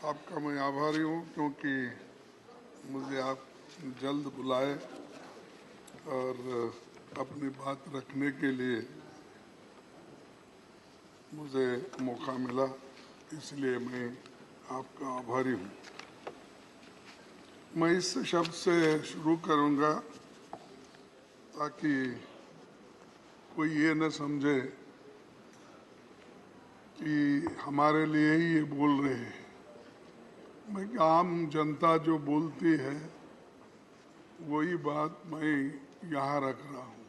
आपका मैं आभारी हूँ क्योंकि मुझे आप जल्द बुलाए और अपनी बात रखने के लिए मुझे मौका मिला, इसलिए मैं आपका आभारी हूँ। मैं इस शब्द से शुरू करूँगा ताकि कोई ये न समझे कि हमारे लिए ही ये बोल रहे हैं। मैं आम जनता जो बोलती है वही बात मैं यहाँ रख रहा हूँ।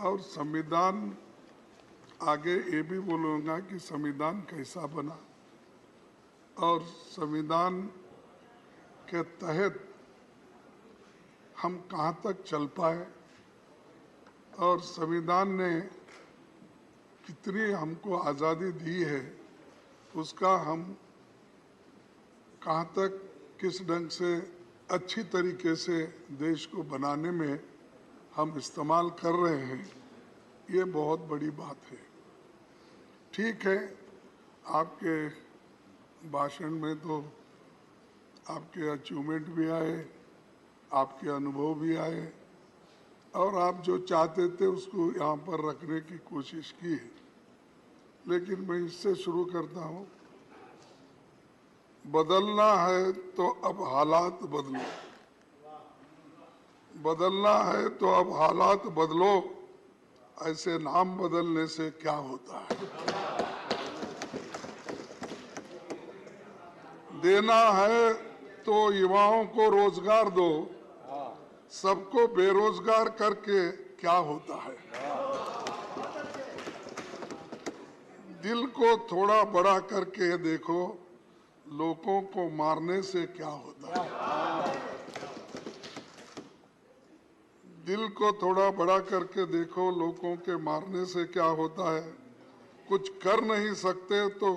और संविधान आगे ये भी बोलूँगा कि संविधान कैसा बना और संविधान के तहत हम कहाँ तक चल पाए और संविधान ने कितनी हमको आज़ादी दी है, उसका हम कहाँ तक किस ढंग से अच्छी तरीके से देश को बनाने में हम इस्तेमाल कर रहे हैं, ये बहुत बड़ी बात है। ठीक है, आपके भाषण में तो आपके अचीवमेंट भी आए, आपके अनुभव भी आए और आप जो चाहते थे उसको यहाँ पर रखने की कोशिश की है। लेकिन मैं इससे शुरू करता हूँ, बदलना है तो अब हालात बदलो, बदलना है तो अब हालात बदलो, ऐसे नाम बदलने से क्या होता है। देना है तो युवाओं को रोजगार दो, सबको बेरोजगार करके क्या होता है। दिल को थोड़ा बड़ा करके देखो, लोगों को मारने से क्या होता है। दिल को थोड़ा बड़ा करके देखो, लोगों के मारने से क्या होता है। कुछ कर नहीं सकते तो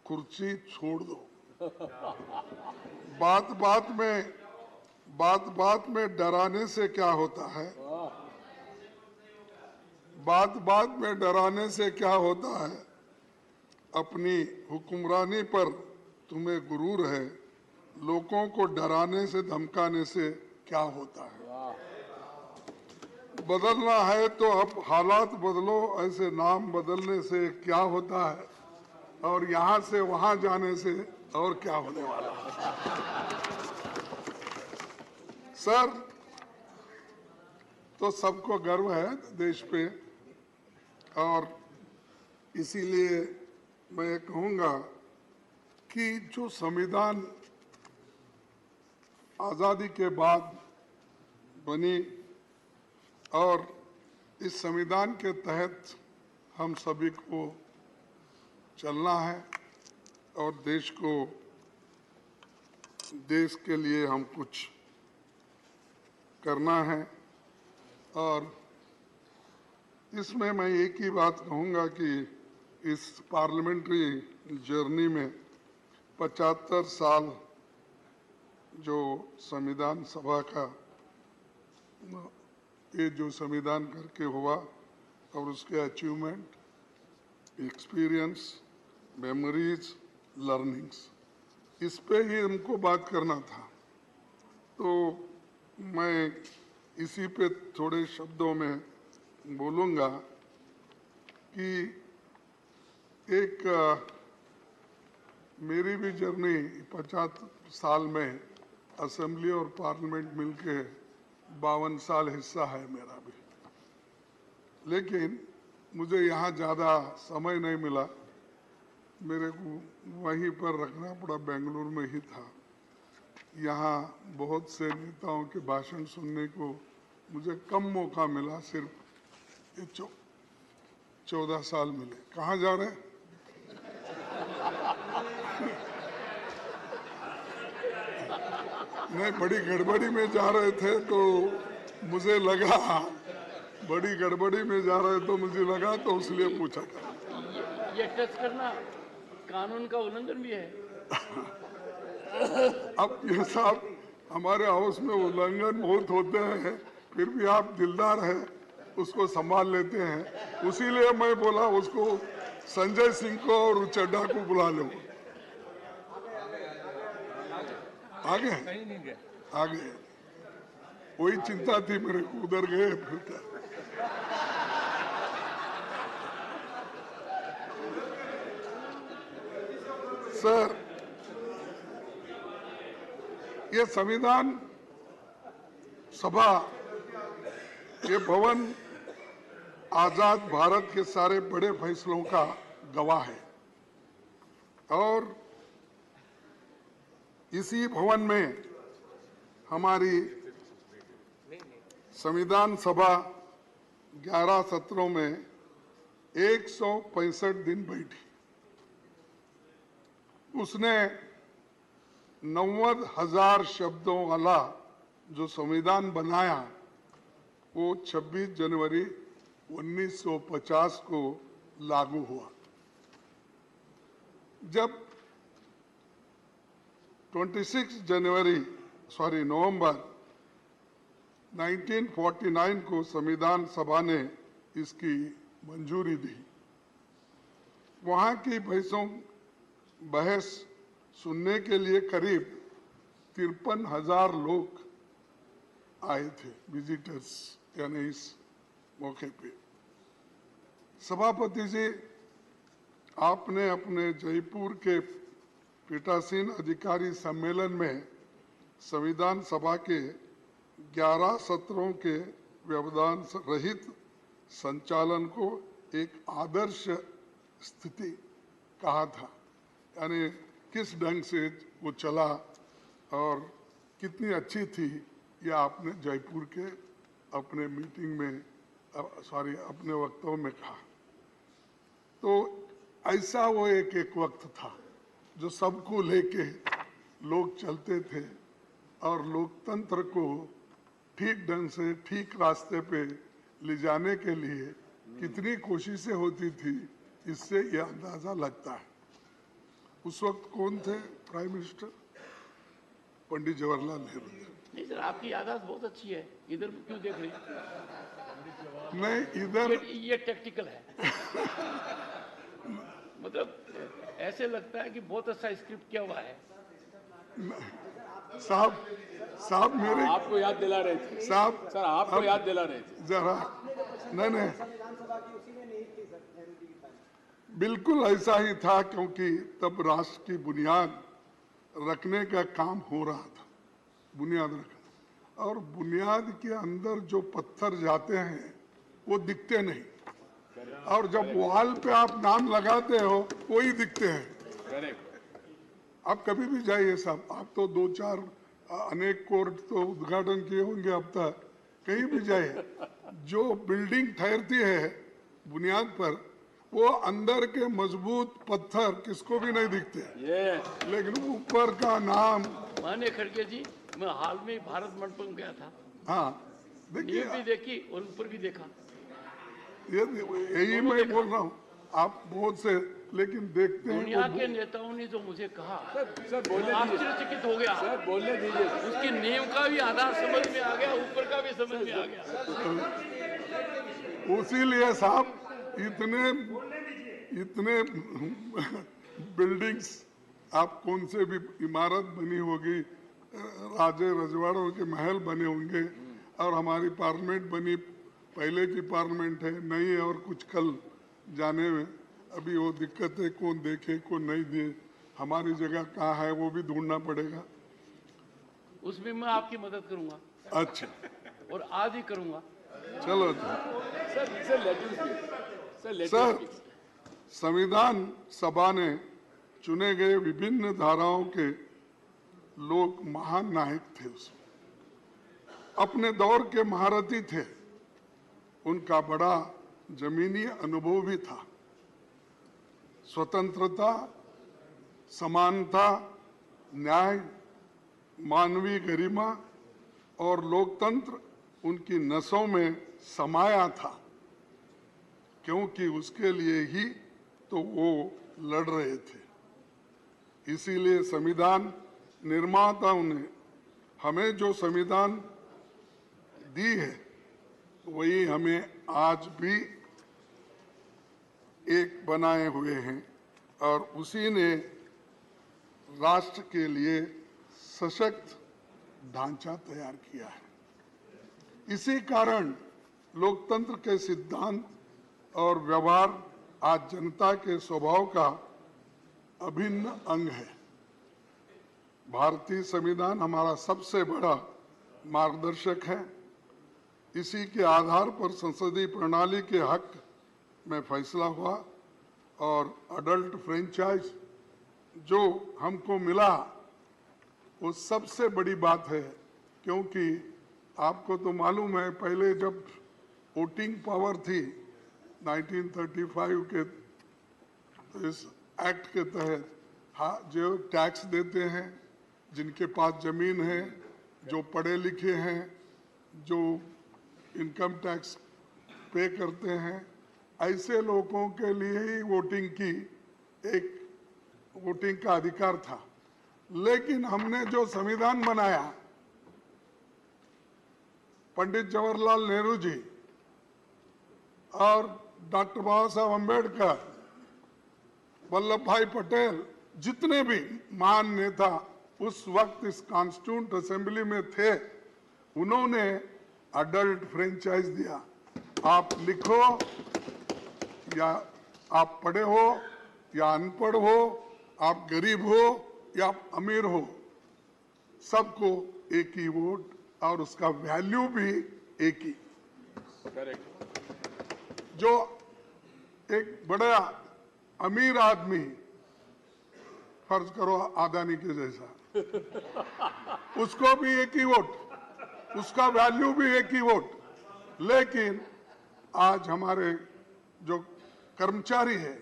कुर्सी छोड़ दो। बात बात में डराने से क्या होता है। बात में डराने से क्या होता है। अपनी हुक्मरानी पर तुम्हें गुरूर है, लोगों को डराने से धमकाने से क्या होता है। बदलना है तो अब हालात बदलो, ऐसे नाम बदलने से क्या होता है और यहाँ से वहाँ जाने से और क्या होने वाला है। सर, तो सबको गर्व है देश पे और इसीलिए मैं कहूँगा कि जो संविधान आज़ादी के बाद बनी और इस संविधान के तहत हम सभी को चलना है और देश के लिए हम कुछ करना है। और इसमें मैं एक ही बात कहूँगा कि इस पार्लियामेंट्री जर्नी में 75 साल जो संविधान सभा का ये जो संविधान करके हुआ और उसके अचीवमेंट, एक्सपीरियंस, मेमोरीज, लर्निंग्स, इस पे ही हमको बात करना था। तो मैं इसी पे थोड़े शब्दों में बोलूँगा कि एक मेरी भी जर्नी 50 साल में असेंबली और पार्लियामेंट मिलके 52 साल हिस्सा है मेरा भी, लेकिन मुझे यहाँ ज़्यादा समय नहीं मिला, मेरे को वहीं पर रखना पड़ा, बेंगलुरु में ही था। यहाँ बहुत से नेताओं के भाषण सुनने को मुझे कम मौका मिला, सिर्फ 14 साल मिले। कहाँ जा रहे हैं? नहीं, बड़ी गड़बड़ी में जा रहे थे तो मुझे लगा, बड़ी गड़बड़ी में जा रहे तो मुझे लगा, तो इसलिए पूछा। ये टच करना कानून का उल्लंघन भी है। अब ये साहब, हमारे हाउस में उल्लंघन बहुत होते हैं, फिर भी आप दिलदार हैं, उसको संभाल लेते हैं, उसीलिए मैं बोला उसको संजय सिंह को और चड्डा को बुला लो। आगे आगे वही चिंता थी मेरे को, उधर गए फिर क्या। सर, ये संविधान सभा, ये भवन आजाद भारत के सारे बड़े फैसलों का गवाह है और इसी भवन में हमारी संविधान सभा 11 सत्रों में 165 दिन बैठी। उसने 90,000 शब्दों वाला जो संविधान बनाया वो 26 जनवरी 1950 को लागू हुआ। जब नवंबर 1949 को संविधान सभा ने इसकी मंजूरी दी। वहां की बहस सुनने के लिए करीब 53,000 लोग आए थे, विजिटर्स, यानी इस मौके पे। सभापति जी, आपने अपने जयपुर के पीठासीन अधिकारी सम्मेलन में संविधान सभा के 11 सत्रों के व्यवधान रहित संचालन को एक आदर्श स्थिति कहा था, यानी किस ढंग से वो चला और कितनी अच्छी थी, यह आपने जयपुर के अपने मीटिंग में अपने वक्तव्य में कहा। तो ऐसा वो एक वक्त था जो सबको लेके लोग चलते थे और लोकतंत्र को ठीक ढंग से ठीक रास्ते पे ले जाने के लिए कितनी कोशिशें होती थी, इससे ये अंदाजा लगता है। उस वक्त कौन थे प्राइम मिनिस्टर? पंडित जवाहरलाल नेहरू। नहीं सर, आपकी याददाश्त बहुत अच्छी है। इधर क्यों देख रहे हैं? नहीं, इधर ये टैक्टिकल है। मतलब ऐसे लगता है कि बहुत अच्छा स्क्रिप्ट किया हुआ है। साहब मेरे आपको याद दिला रहे थे साहब, सर, आपको याद दिला रहे थे जरा। नहीं, बिल्कुल ऐसा ही था, क्योंकि तब राष्ट्र की बुनियाद रखने का काम हो रहा था, बुनियाद रखना। और बुनियाद के अंदर जो पत्थर जाते हैं वो दिखते नहीं, और जब वॉल पे आप नाम लगाते हो वही दिखते हैं। आप कभी भी जाइए साहब, आप तो 2-4 अनेक कोर्ट तो उद्घाटन किए होंगे अब तक, कहीं भी जाइए, जो बिल्डिंग ठहरती है बुनियाद पर, वो अंदर के मजबूत पत्थर किसको भी नहीं दिखते, लेकिन ऊपर का नाम। माने खड़गे जी, मैं हाल में भारत मंडपम गया था। हाँ, देखिए, भी देखी और ऊपर भी देखा। यही मैं बोल रहा हूँ, आप बहुत से लेकिन देखते हैं। दुनिया के नेताओं ने जो मुझे कहा, सर बोलने आश्चर्यचकित हो गया। सर बोलने दीजिए। उसकी नींव का भी आधार समझ में आ गया, ऊपर का भी समझ में आ गया। उसीलिए साहब इतने बिल्डिंग्स, आप कौन से भी इमारत बनी होगी, राजे रजवाड़ों के महल बने होंगे, और हमारी पार्लियामेंट बनी, पहले की पार्लियामेंट है, नई है, और कुछ कल जाने में अभी वो दिक्कत है, कौन देखे कौन नहीं दे, हमारी जगह कहाँ है वो भी ढूंढना पड़ेगा। उसमें मैं आपकी मदद करूंगा। अच्छा, और आज ही करूंगा। चलो। सर, संविधान सभा ने चुने गए विभिन्न धाराओं के लोग महान नायक थे, उसमें अपने दौर के महारथी थे, उनका बड़ा जमीनी अनुभव भी था। स्वतंत्रता, समानता, न्याय, मानवीय गरिमा और लोकतंत्र उनकी नसों में समाया था, क्योंकि उसके लिए ही तो वो लड़ रहे थे। इसीलिए संविधान निर्माताओं ने हमें जो संविधान दी है, वही हमें आज भी एक बनाए हुए हैं और उसी ने राष्ट्र के लिए सशक्त ढांचा तैयार किया है। इसी कारण लोकतंत्र के सिद्धांत और व्यवहार आज जनता के स्वभाव का अभिन्न अंग है। भारतीय संविधान हमारा सबसे बड़ा मार्गदर्शक है। इसी के आधार पर संसदीय प्रणाली के हक में फैसला हुआ और अडल्ट फ्रेंचाइज जो हमको मिला वो सबसे बड़ी बात है, क्योंकि आपको तो मालूम है पहले जब वोटिंग पावर थी 1935 के तो इस एक्ट के तहत जो टैक्स देते हैं, जिनके पास जमीन है, जो पढ़े लिखे हैं, जो इनकम टैक्स पे करते हैं, ऐसे लोगों के लिए ही वोटिंग का अधिकार था। लेकिन हमने जो संविधान बनाया, पंडित जवाहरलाल नेहरू जी और डॉक्टर बाबा साहब अम्बेडकर, वल्लभ भाई पटेल, जितने भी महान नेता उस वक्त इस कॉन्स्टिट्यूंट असेंबली में थे, उन्होंने अडल्ट फ्रेंचाइज दिया। आप लिखो या आप पढ़े हो या अनपढ़ हो, आप गरीब हो या आप अमीर हो, सबको एक ही वोट और उसका वैल्यू भी एक ही। जो एक बड़ा अमीर आदमी, फर्ज करो अदानी के जैसा, उसको भी एक ही वोट, उसका वैल्यू भी एक ही वोट। लेकिन आज हमारे जो कर्मचारी है,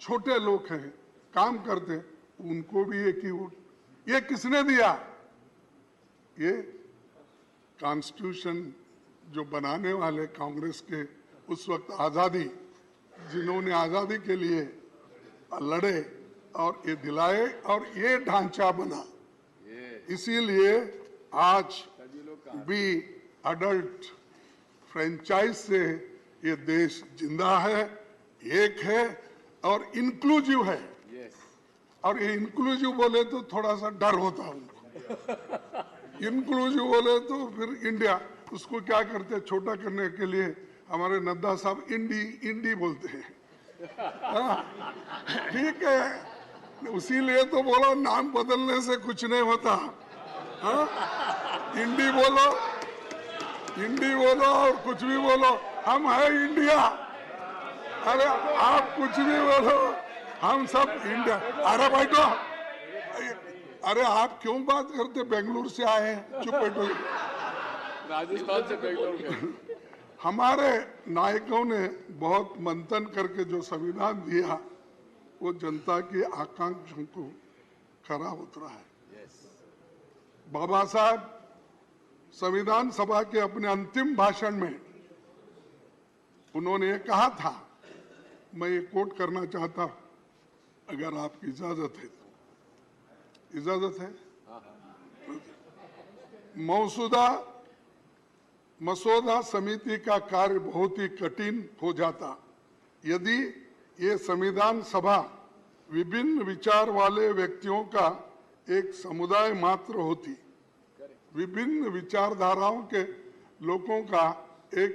छोटे लोग हैं, काम करते हैं, उनको भी एक ही वोट। ये किसने दिया? ये कॉन्स्टिट्यूशन जो बनाने वाले कांग्रेस के उस वक्त आजादी, जिन्होंने आजादी के लिए लड़े और ये दिलाए और ये ढांचा बना। इसीलिए आज भी अडल्ट फ्रेंचाइज से ये देश जिंदा है, एक है और इंक्लूसिव है। और ये इंक्लूसिव बोले तो थोड़ा सा डर होता है उनको। इंक्लूसिव बोले तो फिर इंडिया, उसको क्या करते हैं छोटा करने के लिए, हमारे नड्डा साहब इंडी बोलते हैं। ठीक है, उसीलिए तो बोलो नाम बदलने से कुछ नहीं होता। इंडी बोलो और कुछ भी बोलो, हम है इंडिया। अरे आप कुछ भी बोलो, हम सब इंडिया। अरे बैठो, अरे आप क्यों बात करते? बेंगलुरु से आए हैं, चुप बैठो। राजस्थान से बेंगलुरु। हमारे नायकों ने बहुत मंथन करके जो संविधान दिया, वो जनता की आकांक्षा को खरा उतरा है। बाबा साहब संविधान सभा के अपने अंतिम भाषण में उन्होंने ये कहा था, मैं ये कोट करना चाहता हूं, अगर आपकी इजाजत है तो। इजाजत है? मसौदा समिति का कार्य बहुत ही कठिन हो जाता यदि ये संविधान सभा विभिन्न विचार वाले व्यक्तियों का एक समुदाय मात्र होती। विभिन्न विचारधाराओं के लोगों का एक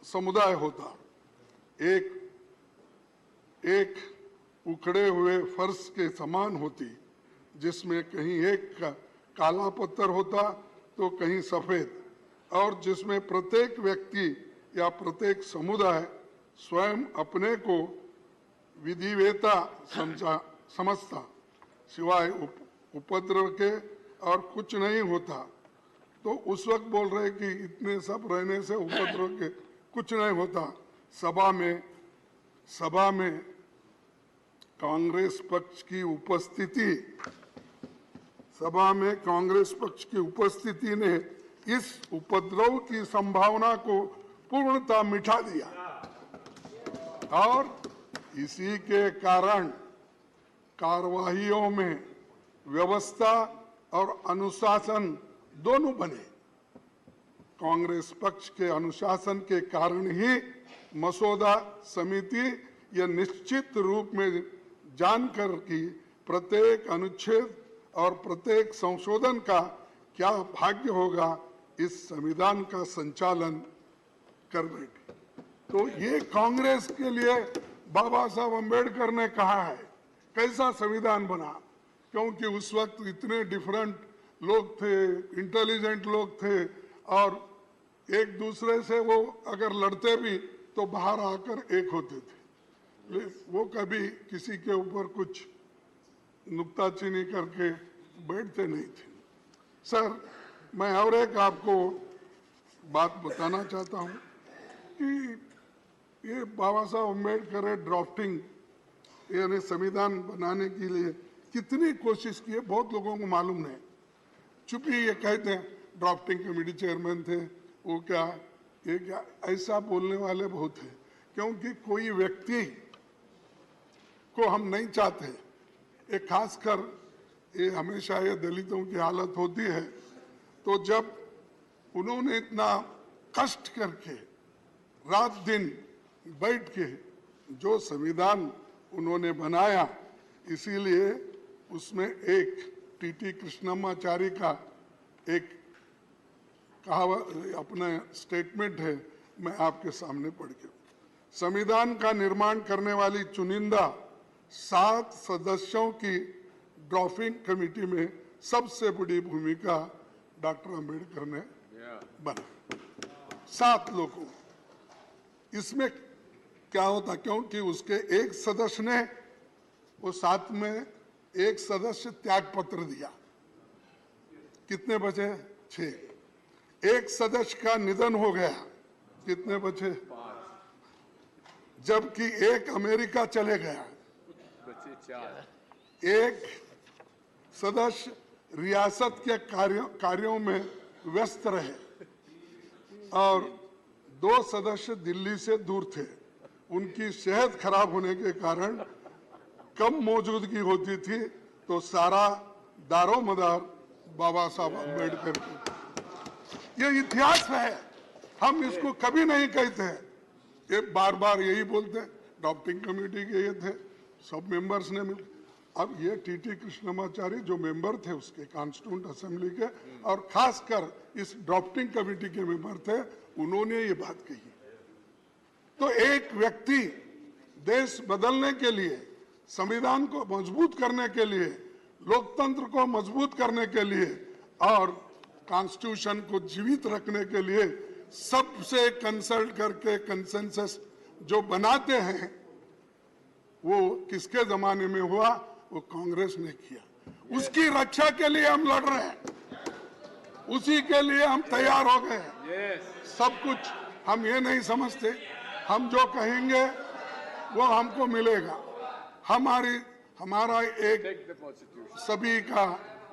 समुदाय होता। एक उखड़े हुए फर्श के समान होती, जिसमें कहीं एक काला पत्थर होता तो कहीं सफेद, और जिसमें प्रत्येक व्यक्ति या प्रत्येक समुदाय स्वयं अपने को विधिवेता समझता, सिवाय उपद्रव के और कुछ नहीं होता। तो उस वक्त बोल रहे कि इतने सब रहने से उपद्रव के कुछ नहीं होता। सभा में कांग्रेस पक्ष की उपस्थिति ने इस उपद्रव की संभावना को पूर्णतः मिटा दिया और इसी के कारण कार्यवाहियों में व्यवस्था और अनुशासन दोनों बने। कांग्रेस पक्ष के अनुशासन के कारण ही मसौदा समिति यह निश्चित रूप में जानकर कि प्रत्येक अनुच्छेद और प्रत्येक संशोधन का क्या भाग्य होगा, इस संविधान का संचालन कर बैठी। तो ये कांग्रेस के लिए बाबा साहब अम्बेडकर ने कहा है कैसा संविधान बना, क्योंकि उस वक्त इतने डिफरेंट लोग थे, इंटेलिजेंट लोग थे, और एक दूसरे से वो अगर लड़ते भी तो बाहर आकर एक होते थे। वो कभी किसी के ऊपर कुछ नुक्ताचीनी करके बैठते नहीं थे। सर, मैं और एक आपको बात बताना चाहता हूँ कि ये बाबा साहब अम्बेडकर ने ड्राफ्टिंग यानी संविधान बनाने के लिए कितनी कोशिश की है, बहुत लोगों को मालूम नहीं। चुपी ये कहते हैं ड्राफ्टिंग कमेटी चेयरमैन थे, वो क्या ये क्या, ऐसा बोलने वाले बहुत हैं, क्योंकि कोई व्यक्ति को हम नहीं चाहते। ये खासकर ये हमेशा ये दलितों की हालत होती है, तो जब उन्होंने इतना कष्ट करके रात दिन बैठ के जो संविधान उन्होंने बनाया, इसीलिए उसमें एक टीटी कृष्णमाचारी का एक कहावत अपना स्टेटमेंट है, मैं आपके सामने पढ़ के। संविधान का निर्माण करने वाली चुनिंदा 7 सदस्यों की ड्राफ्टिंग कमेटी में सबसे बड़ी भूमिका डॉक्टर अंबेडकर ने बना। 7 लोगों, इसमें क्या होता, क्योंकि उसके एक सदस्य ने वो 7 में एक सदस्य त्याग पत्र दिया, कितने बचे? 6। एक सदस्य का निधन हो गया, कितने बचे? 5। जबकि एक अमेरिका चले गया, बचे 4। एक सदस्य रियासत के कार्यों में व्यस्त रहे और 2 सदस्य दिल्ली से दूर थे। उनकी सेहत खराब होने के कारण कम मौजूदगी होती थी, तो सारा दारोमदार बाबा साहब अम्बेडकर की। ये इतिहास है, हम इसको कभी नहीं कहते। ये बार बार यही बोलते, ड्राफ्टिंग कमेटी के ये थे, सब मेंबर्स ने मिल। अब ये टीटी कृष्णमाचारी जो मेंबर थे उसके कॉन्स्टिट्यूंट असेंबली के, और खासकर इस ड्राफ्टिंग कमेटी के मेंबर थे, उन्होंने ये बात कही। तो एक व्यक्ति देश बदलने के लिए, संविधान को मजबूत करने के लिए, लोकतंत्र को मजबूत करने के लिए और कॉन्स्टिट्यूशन को जीवित रखने के लिए सबसे कंसल्ट करके कंसेंसस जो बनाते हैं, वो किसके जमाने में हुआ? वो कांग्रेस ने किया। उसकी रक्षा के लिए हम लड़ रहे हैं, उसी के लिए हम तैयार हो गए हैं। सब कुछ हम ये नहीं समझते, हम जो कहेंगे वो हमको मिलेगा। हमारा एक सभी का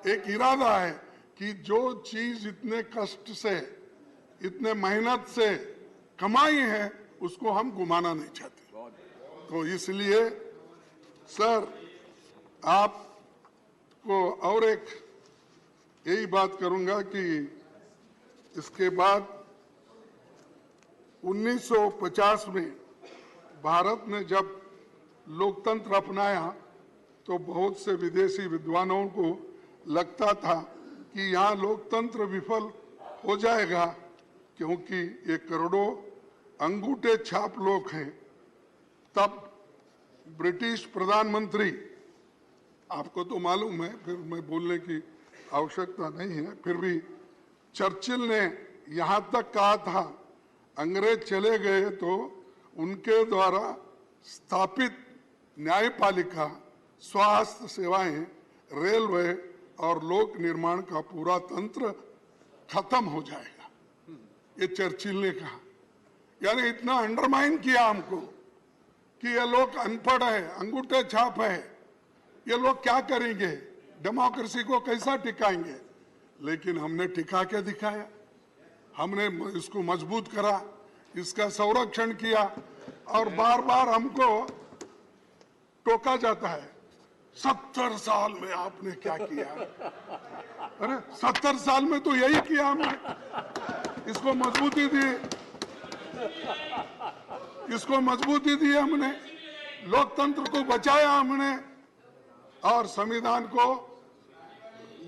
एक इरादा है कि जो चीज इतने कष्ट से, इतने मेहनत से कमाई है, उसको हम गुमाना नहीं चाहते। तो इसलिए सर, आपको और एक यही बात करूंगा कि इसके बाद 1950 में भारत ने जब लोकतंत्र अपनाया तो बहुत से विदेशी विद्वानों को लगता था कि यहाँ लोकतंत्र विफल हो जाएगा, क्योंकि ये करोड़ों अंगूठे छाप लोग हैं। तब ब्रिटिश प्रधानमंत्री, आपको तो मालूम है, फिर मैं बोलने की आवश्यकता नहीं है, फिर भी चर्चिल ने यहाँ तक कहा था, अंग्रेज चले गए तो उनके द्वारा स्थापित न्यायपालिका, स्वास्थ्य सेवाएं, रेलवे और लोक निर्माण का पूरा तंत्र खत्म हो जाएगा, ये चर्चिल ने कहा। यानी इतना अंडरमाइन किया हमको कि ये लोग अनपढ़ है, अंगूठे छाप है, ये लोग क्या करेंगे, डेमोक्रेसी को कैसा टिकाएंगे। लेकिन हमने टिका के दिखाया, हमने इसको मजबूत करा, इसका संरक्षण किया, और बार बार हमको टोका जाता है, 70 साल में आपने क्या किया। अरे 70 साल में तो यही किया हमने, इसको मजबूती दी, इसको मजबूती दी हमने, लोकतंत्र को बचाया हमने और संविधान को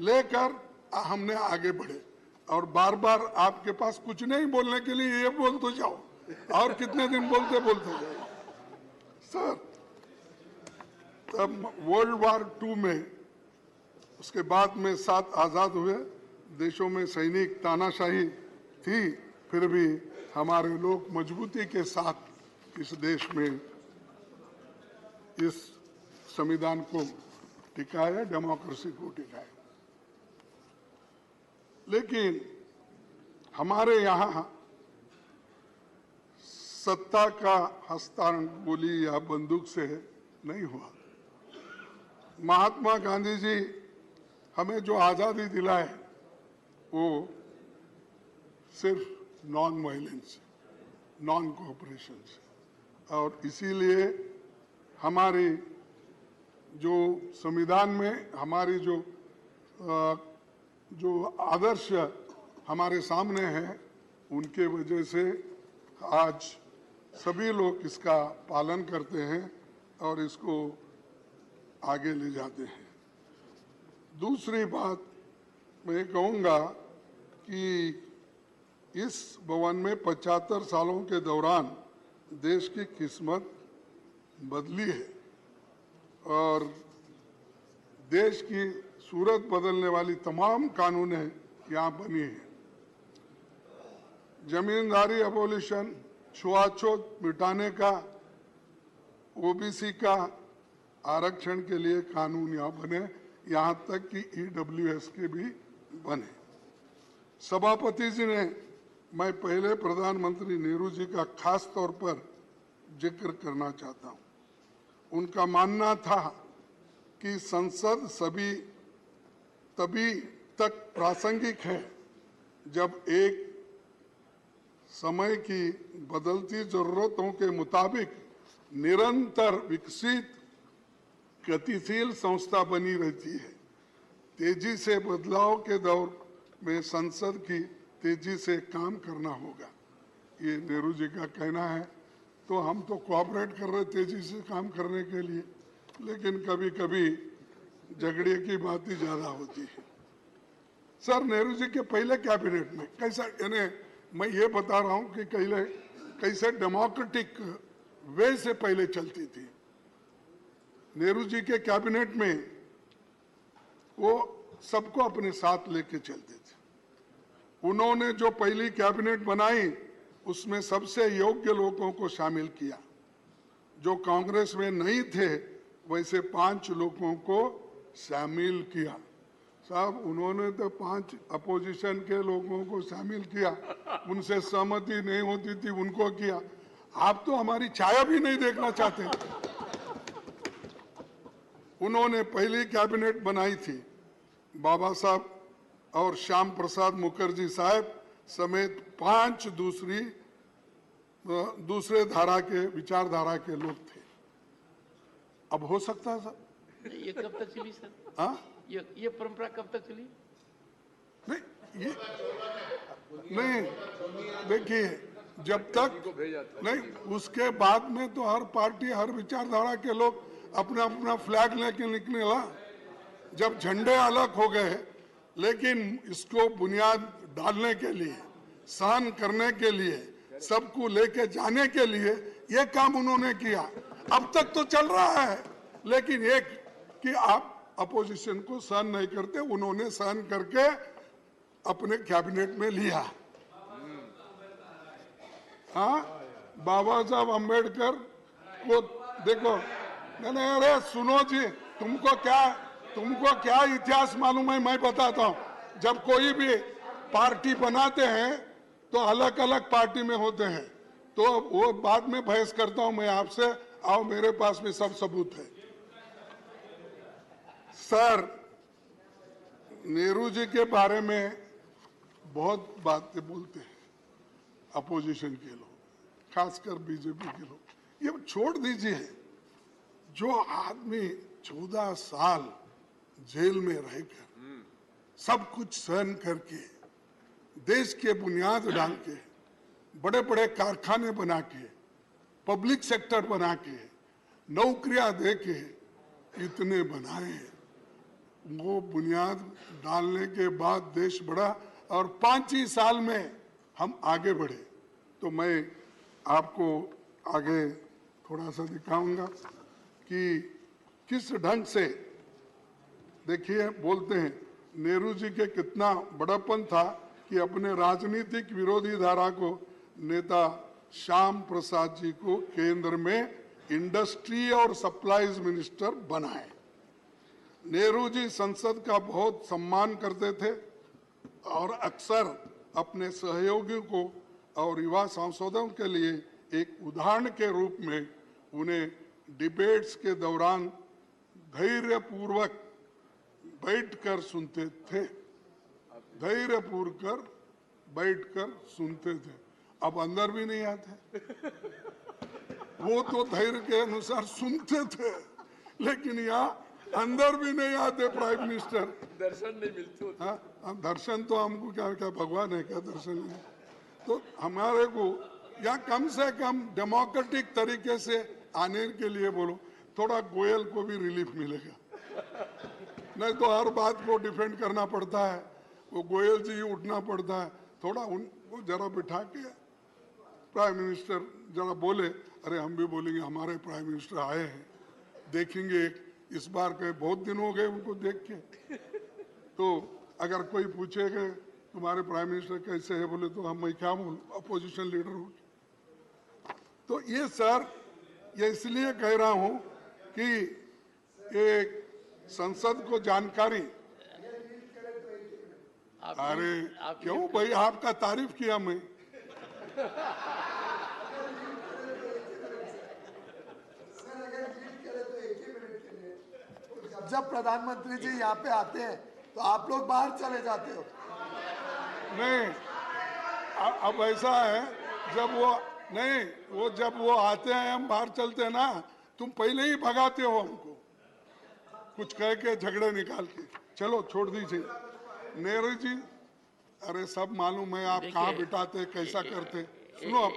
लेकर हमने आगे बढ़े। और बार बार आपके पास कुछ नहीं बोलने के लिए ये बोल तो जाओ, और कितने दिन बोलते बोलते जाओ। सर, तब वर्ल्ड वॉर 2 में, उसके बाद में 7 आजाद हुए देशों में सैनिक तानाशाही थी, फिर भी हमारे लोग मजबूती के साथ इस देश में इस संविधान को टिकाया, डेमोक्रेसी को टिकाया। लेकिन हमारे यहाँ सत्ता का हस्तांतरण गोली या बंदूक से नहीं हुआ। महात्मा गांधी जी हमें जो आज़ादी दिलाए वो सिर्फ नॉन वायलेंस, नॉन कोऑपरेशन से, और इसीलिए हमारी जो संविधान में हमारी जो आदर्श हमारे सामने हैं, उनके वजह से आज सभी लोग इसका पालन करते हैं और इसको आगे ले जाते हैं। दूसरी बात मैं कहूँगा कि इस भवन में 75 सालों के दौरान देश की किस्मत बदली है और देश की सूरत बदलने वाली तमाम कानूनें यहाँ बनी हैं। जमींदारी एबोलिशन, छुआछूत मिटाने का, ओबीसी का आरक्षण के लिए कानून यहाँ बने, यहाँ तक कि ईडब्ल्यूएस के भी बने। सभापति जी ने, मैं पहले प्रधानमंत्री नेहरू जी का खास तौर पर जिक्र करना चाहता हूँ। उनका मानना था कि संसद तभी तक प्रासंगिक है जब एक समय की बदलती जरूरतों के मुताबिक निरंतर विकसित गतिशील संस्था बनी रहती है। तेजी से बदलाव के दौर में संसद की तेजी से काम करना होगा, ये नेहरू जी का कहना है। तो हम तो कोऑपरेट कर रहे तेजी से काम करने के लिए, लेकिन कभी कभी झगड़े की बात ही ज्यादा होती है। सर, नेहरू जी के पहले कैबिनेट में कैसा, यानी मैं ये बता रहा हूँ कि कैसे डेमोक्रेटिक वे से पहले चलती थी। नेहरू जी के कैबिनेट में वो सबको अपने साथ लेके चलते थे। उन्होंने जो पहली कैबिनेट बनाई उसमें सबसे योग्य लोगों को शामिल किया। जो कांग्रेस में नहीं थे वैसे 5 लोगों को शामिल किया। साहब, उन्होंने तो 5 अपोजिशन के लोगों को शामिल किया, उनसे सहमति नहीं होती थी उनको किया। आप तो हमारी छाया भी नहीं देखना चाहते। उन्होंने पहली कैबिनेट बनाई थी बाबा साहब और श्याम प्रसाद मुखर्जी साहब समेत 5 दूसरे धारा के विचारधारा के लोग थे। अब हो सकता है सर, ये कब तक चली सर? हाँ, ये परंपरा कब तक चली? नहीं, ये नहीं, देखिए, जब तक नहीं, उसके बाद में तो हर पार्टी, हर विचारधारा के लोग अपना अपना फ्लैग लेके निकले ला। जब झंडे अलग हो गए, लेकिन इसको बुनियाद डालने के लिए, सहन करने के लिए, सबको लेके जाने के लिए ये काम उन्होंने किया। अब तक तो चल रहा है, लेकिन एक कि आप अपोजिशन को सहन नहीं करते, उन्होंने सहन करके अपने कैबिनेट में लिया। हाँ, बाबा साहब अम्बेडकर को देखो, नहीं, अरे सुनो जी, तुमको क्या इतिहास मालूम है? मैं बताता हूँ। जब कोई भी पार्टी बनाते हैं तो अलग अलग पार्टी में होते हैं, तो वो बाद में बहस करता हूं मैं आपसे, आओ मेरे पास में सब सबूत है। सर, नेहरू जी के बारे में बहुत बातें बोलते हैं अपोजिशन के लोग, खासकर बीजेपी के लोग। ये छोड़ दीजिए, जो आदमी 14 साल जेल में रहकर सब कुछ सहन करके देश के बुनियाद डाल के, बड़े बड़े कारखाने बना के, पब्लिक सेक्टर बना के, नौकरियां दे के इतने बनाए। वो बुनियाद डालने के बाद देश बढ़ा और 5 ही साल में हम आगे बढ़े। तो मैं आपको आगे थोड़ा सा दिखाऊंगा कि किस ढंग से, देखिए बोलते हैं नेहरू जी के कितना बड़ापन था कि अपने राजनीतिक विरोधी धारा को नेता श्याम प्रसाद जी को केंद्र में इंडस्ट्री और सप्लाईज मिनिस्टर बनाए। नेहरू जी संसद का बहुत सम्मान करते थे और अक्सर अपने सहयोगियों को और युवा सांसदों के लिए एक उदाहरण के रूप में उन्हें डिबेट्स के दौरान धैर्यपूर्वक बैठकर सुनते थे, धैर्यपूर्वक बैठकर सुनते थे। अब अंदर भी नहीं आते, वो तो धैर्य के अनुसार सुनते थे, लेकिन यहाँ अंदर भी नहीं आते प्राइम मिनिस्टर। दर्शन नहीं मिलते होते। हाँ, अब दर्शन तो हमको क्या क्या भगवान है क्या दर्शन नहीं? तो हमारे को या कम से कम डेमोक्रेटिक तरीके से आने के लिए बोलो, थोड़ा गोयल को भी रिलीफ मिलेगा। नहीं तो हर बात को डिफेंड करना पड़ता है, वो गोयल जी उठना पड़ता है। थोड़ा उनको जरा बिठा के प्राइम मिनिस्टर जरा बोले, अरे हम भी बोलेंगे हमारे प्राइम मिनिस्टर आए हैं, देखेंगे इस बार के बहुत दिन हो गए उनको देख के। तो अगर कोई पूछेगा तुम्हारे प्राइम मिनिस्टर कैसे है, बोले तो हम मैं क्या बोलूं, अपोजिशन लीडर हूँ। तो ये सर, ये इसलिए कह रहा हूं कि एक संसद को जानकारी। अरे क्यों भाई, आपका तारीफ किया मैं। जब प्रधानमंत्री जी यहाँ पे आते हैं तो आप लोग बाहर चले जाते हो। नहीं, अब ऐसा है, जब वो नहीं, वो जब वो आते हैं हम बाहर चलते हैं ना, तुम पहले ही भगाते हो हमको, कुछ कह के झगड़े निकाल के। चलो छोड़ दीजिए। नेहरू जी, अरे सब मालूम है आप कहाँ बिठाते कैसा करते। सुनो, अब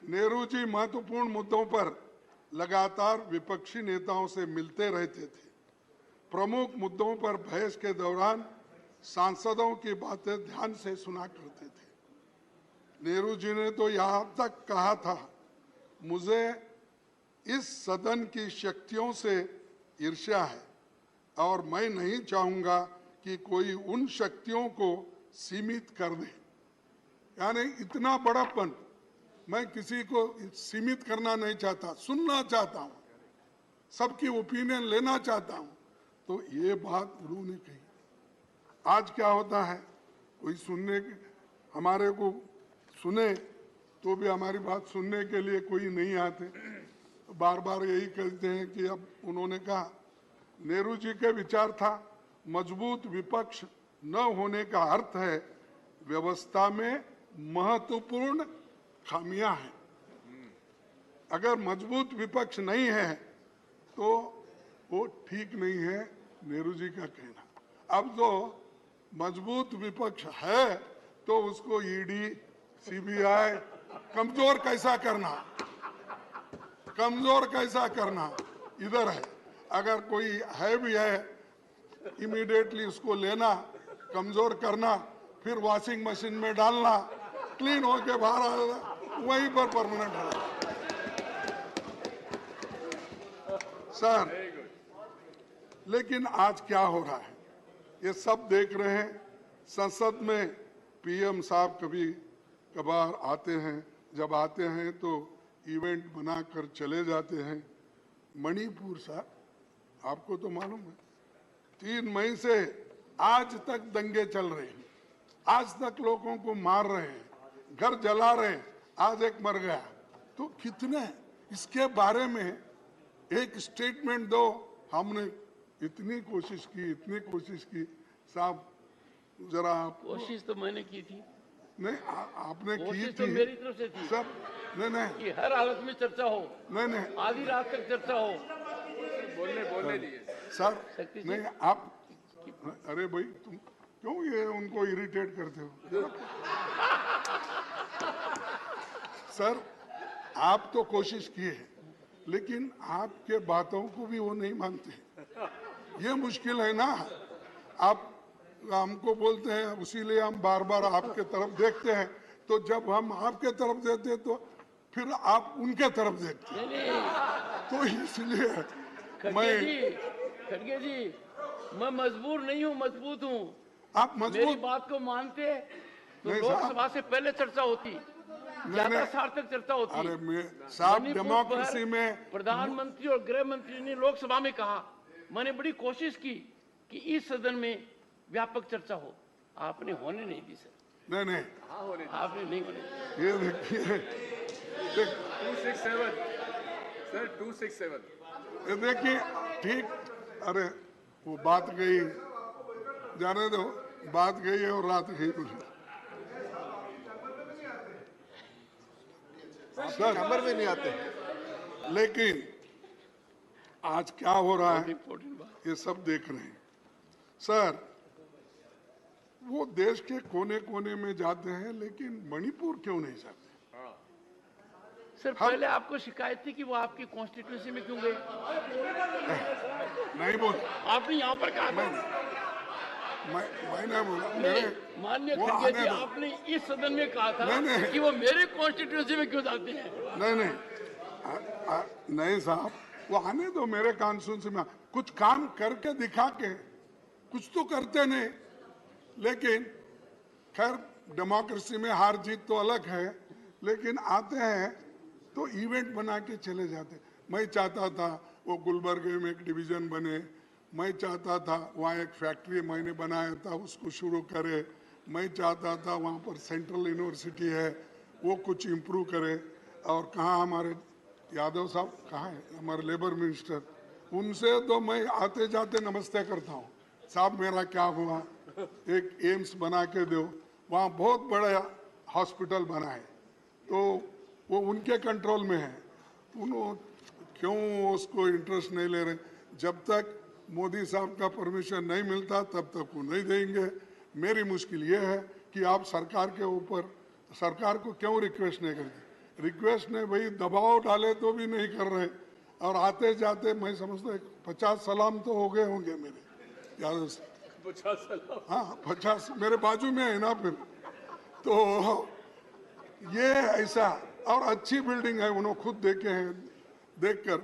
नेहरू जी महत्वपूर्ण मुद्दों पर लगातार विपक्षी नेताओं से मिलते रहते थे। प्रमुख मुद्दों पर बहस के दौरान सांसदों की बातें ध्यान से सुना करते थे। नेहरू जी ने तो यहाँ तक कहा था, मुझे इस सदन की शक्तियों से ईर्ष्या है और मैं नहीं चाहूंगा कि कोई उन शक्तियों को सीमित कर दे। यानी इतना बड़ापन, मैं किसी को सीमित करना नहीं चाहता, सुनना चाहता हूँ, सबकी ओपिनियन लेना चाहता हूँ। तो ये बात उन्होंने कही। आज क्या होता है, कोई सुनने के, हमारे को सुने तो भी हमारी बात सुनने के लिए कोई नहीं आते, बार बार यही कहते हैं कि अब उन्होंने कहा। नेहरू जी के विचार था, मजबूत विपक्ष न होने का अर्थ है व्यवस्था में महत्वपूर्ण खामियां हैं। अगर मजबूत विपक्ष नहीं है तो वो ठीक नहीं है, नेहरू जी का कहना। अब तो मजबूत विपक्ष है तो उसको ईडी, सीबीआई कमजोर कैसा करना, कमजोर कैसा करना इधर है। अगर कोई है भी है, इमीडिएटली उसको लेना, कमजोर करना, फिर वॉशिंग मशीन में डालना, क्लीन होके बाहर आना, वहीं पर परमानेंट है। सर, लेकिन आज क्या हो रहा है ये सब देख रहे हैं। संसद में पीएम साहब कभी कभार आते हैं, जब आते हैं तो इवेंट बनाकर चले जाते हैं। मणिपुर साहब, आपको तो मालूम है 3 मई से आज तक दंगे चल रहे हैं, आज तक लोगों को मार रहे हैं, घर जला रहे हैं, आज एक मर गया। तो कितने इसके बारे में एक स्टेटमेंट दो। हमने इतनी कोशिश की साहब, जरा आप। कोशिश तो मैंने की थी। नहीं, आपने की कोशिश थी तो मेरी तरफ से थी सब। नहीं कि हर हालत में चर्चा हो, नहीं आधी रात तक चर्चा हो। बोलने दीजिए। सर, शक्ति जी। नहीं आप, अरे भाई तुम क्यों ये उनको इरिटेट करते हो। सर, आप तो कोशिश किए हैं, लेकिन आपके बातों को भी वो नहीं मानते। ये मुश्किल है ना। आप हमको बोलते हैं, इसीलिए हम बार बार आपके तरफ देखते हैं। तो जब हम आपके तरफ देते हैं, तो फिर आप उनके तरफ देखते हैं। तो इसलिए खड़गे जी, मैं मजबूर नहीं हूँ, मजबूत हूँ। आप मेरी मजबूत बात को मानते तो नहीं लोकसभा से पहले चर्चा होती, ज्यादा नहीं। सार्थक चर्चा होती। अरे साहब, मणिपुर डेमोक्रेसी पर में प्रधानमंत्री और गृह मंत्री ने लोकसभा में कहा, मैंने बड़ी कोशिश की कि इस सदन में व्यापक चर्चा हो, आपने होने नहीं दी सर। नहीं, आपने नहीं होने दी। ये देखिए 267 सर 267 ये देखिए, ठीक। अरे वो बात गई, जाने दो, बात गई है और रात गई कुछ। सर नंबर में नहीं आते। लेकिन आज क्या हो रहा है इम्पोर्टेंट बात। ये सब देख रहे हैं। सर, वो देश के कोने कोने में जाते हैं, लेकिन मणिपुर क्यों नहीं जाते? सर पहले आपको शिकायत थी कि वो आपकी कॉन्स्टिट्यूंसी में क्यों गए? नहीं बोल, आपने यहाँ पर कहा था। मैंने बोला नहीं, माननीय वो खड़गे आने जी, दो। आपने इस सदन में कहा था नहीं। कि वो मेरे कॉन्स्टिट्यूंसी में क्यों जाते हैं? नहीं, नहीं साहब, वो आने दो। मेरे कॉन्स्टिट्यूंसी में कुछ काम करके दिखा के, कुछ तो करते नहीं। लेकिन खैर, डेमोक्रेसी में हार जीत तो अलग है, लेकिन आते हैं तो इवेंट बना के चले जाते। मैं चाहता था वो गुलबर्गे में एक डिवीजन बने, मैं चाहता था वहाँ एक फैक्ट्री मैंने बनाया था उसको शुरू करे, मैं चाहता था वहाँ पर सेंट्रल यूनिवर्सिटी है वो कुछ इम्प्रूव करे। और कहाँ हमारे यादव साहब कहाँ है, हमारे लेबर मिनिस्टर, उनसे तो मैं आते जाते नमस्ते करता हूँ, साहब मेरा क्या हुआ, एक एम्स बना के दो। वहाँ बहुत बड़ा हॉस्पिटल बना है, तो वो उनके कंट्रोल में है। उन्होंने क्यों उसको इंटरेस्ट नहीं ले रहे? जब तक मोदी साहब का परमिशन नहीं मिलता तब तक वो नहीं देंगे। मेरी मुश्किल ये है कि आप सरकार के ऊपर, सरकार को क्यों रिक्वेस्ट नहीं करते? रिक्वेस्ट नहीं भाई, दबाव डाले तो भी नहीं कर रहे। और आते जाते मैं समझता 50 सलाम तो हो गए होंगे मेरे यादव से। 50 सलाम। हाँ 50 मेरे बाजू में है ना। फिर तो ये ऐसा, और अच्छी बिल्डिंग है, उन्होंने खुद देखे हैं, देखकर।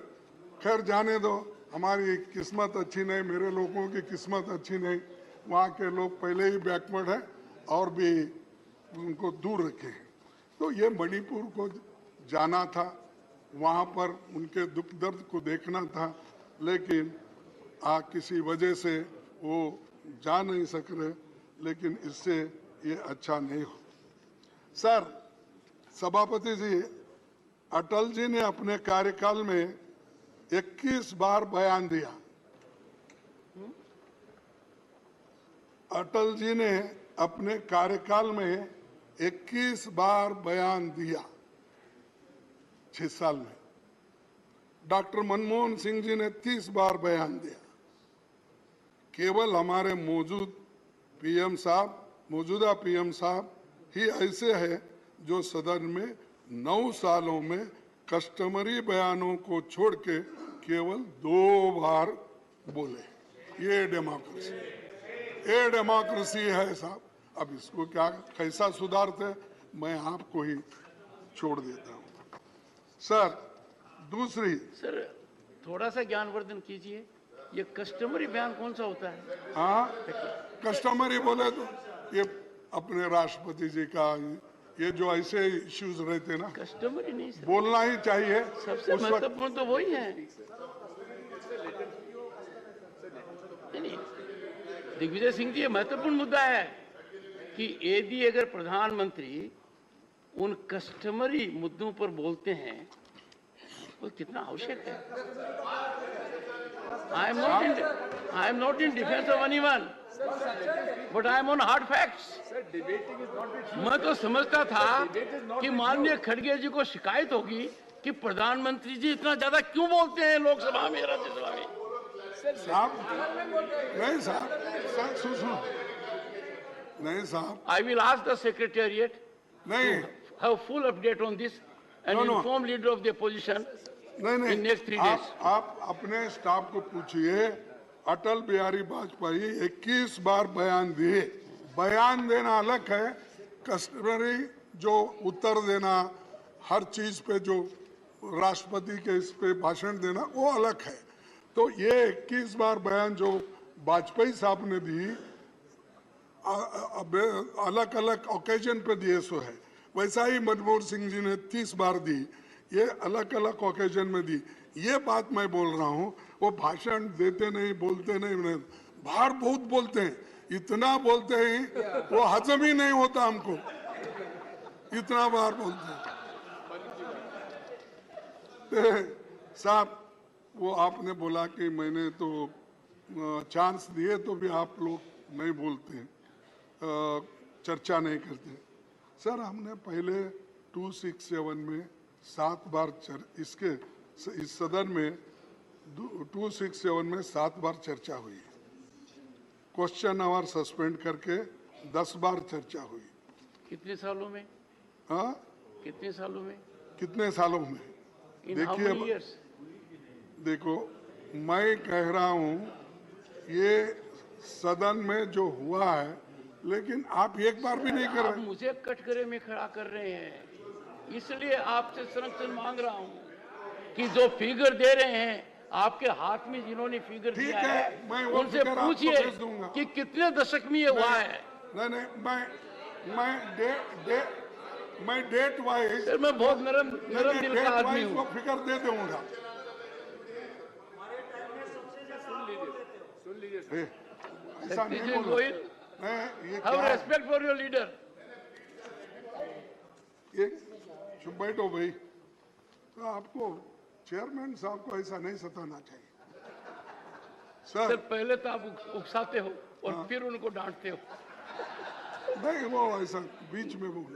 खैर जाने दो, हमारी किस्मत अच्छी नहीं, मेरे लोगों की किस्मत अच्छी नहीं। वहाँ के लोग पहले ही बैकवर्ड है और भी उनको दूर रखे हैं। तो ये मणिपुर को जाना था, वहाँ पर उनके दुख दर्द को देखना था, लेकिन किसी वजह से वो जा नहीं सक रहे। लेकिन इससे ये अच्छा नहीं हो। सर, सभापति जी, अटल जी ने अपने कार्यकाल में 21 बार बयान दिया। अटल जी ने अपने कार्यकाल में 21 बार बयान दिया 6 साल में। डॉक्टर मनमोहन सिंह जी ने 30 बार बयान दिया। केवल हमारे मौजूदा पीएम साहब ही ऐसे हैं जो सदन में 9 सालों में कस्टमरी बयानों को छोड़ के केवल 2 बार बोले। ये डेमोक्रेसी है साहब। अब इसको क्या कैसा सुधारते, मैं आपको ही छोड़ देता हूँ। सर, दूसरी, सर थोड़ा सा ज्ञानवर्धन कीजिए, ये कस्टमरी बयान कौन सा होता है? हाँ, कस्टमरी बोले तो ये अपने राष्ट्रपति जी का, ये जो ऐसे इश्यूज रहते ना, कस्टमरी नहीं सर, बोलना ही चाहिए। सबसे उस वक्त महत्वपूर्ण तो वही है। नहीं, दिग्विजय सिंह जी, ये महत्वपूर्ण मुद्दा है कि यदि अगर प्रधानमंत्री उन कस्टमरी मुद्दों पर बोलते हैं तो कितना आवश्यक है। I am not in defence of anyone, but I am on hard facts. मैं तो समझता था कि माननीय खड़गे जी को शिकायत होगी कि प्रधानमंत्री जी इतना ज्यादा क्यों बोलते हैं लोकसभा में, राज्यसभा में। साहब नहीं साहब, सुनो, नहीं साहब, I will ask the secretariat नहीं have full update on this and No, no. inform leader of the opposition. नहीं In next 3 आप, days. आप अपने स्टाफ को पूछिए, अटल बिहारी वाजपेयी 21 बार बयान दिए। बयान देना अलग है, कस्टमरी जो उत्तर देना हर चीज पे, जो राष्ट्रपति के इस पे भाषण देना, वो अलग है। तो ये 21 बार बयान जो वाजपेयी साहब ने दी, अलग अलग ओकेजन पे दिए सो है। वैसा ही मनमोहन सिंह जी ने 30 बार दी, ये अलग अलग ओकेजन में दी। ये बात मैं बोल रहा हूँ, वो भाषण देते नहीं, बोलते नहीं, बाहर बहुत बोलते हैं, इतना बोलते हैं वो हजम ही नहीं होता हमको, इतना बार बोलते हैं। साहब, वो आपने बोला कि मैंने तो चांस दिए तो भी आप लोग नहीं बोलते हैं, चर्चा नहीं करते। सर, हमने पहले 267 में 7 बार इस सदन में 267 में 7 बार चर्चा हुई। क्वेश्चन आवर सस्पेंड करके 10 बार चर्चा हुई। कितने सालों में? हाँ, कितने सालों में? कितने सालों में? In how many years? देखो, मैं कह रहा हूँ ये सदन में जो हुआ है, लेकिन आप एक बार भी नहीं कर आप रहे। मुझे कटघरे में खड़ा कर रहे हैं, इसलिए आपसे संरक्षण मांग रहा हूँ कि जो फिगर दे रहे हैं, आपके हाथ में जिन्होंने फिगर ठीक दिया है, है, मैं वो उनसे फिगर आपको पूछिए भेज दूंगा। कि कितने दशक में ये हुआ है। नहीं, मैं डेट वाइज, सर, मैं बहुत नरम दिल का आदमी हूँ। वो फिगर दे दूंगा। ऐसा नहीं Citizen बोलो। Goyal, ये have क्या है? respect for your leader. ये चुप बैठो भाई। तो आपको चेयरमैन साहब को ऐसा नहीं सताना चाहिए। सर, सर, पहले तो आप उकसाते हो और फिर उनको डांटते हो। नहीं, वो ऐसा बीच में बोल।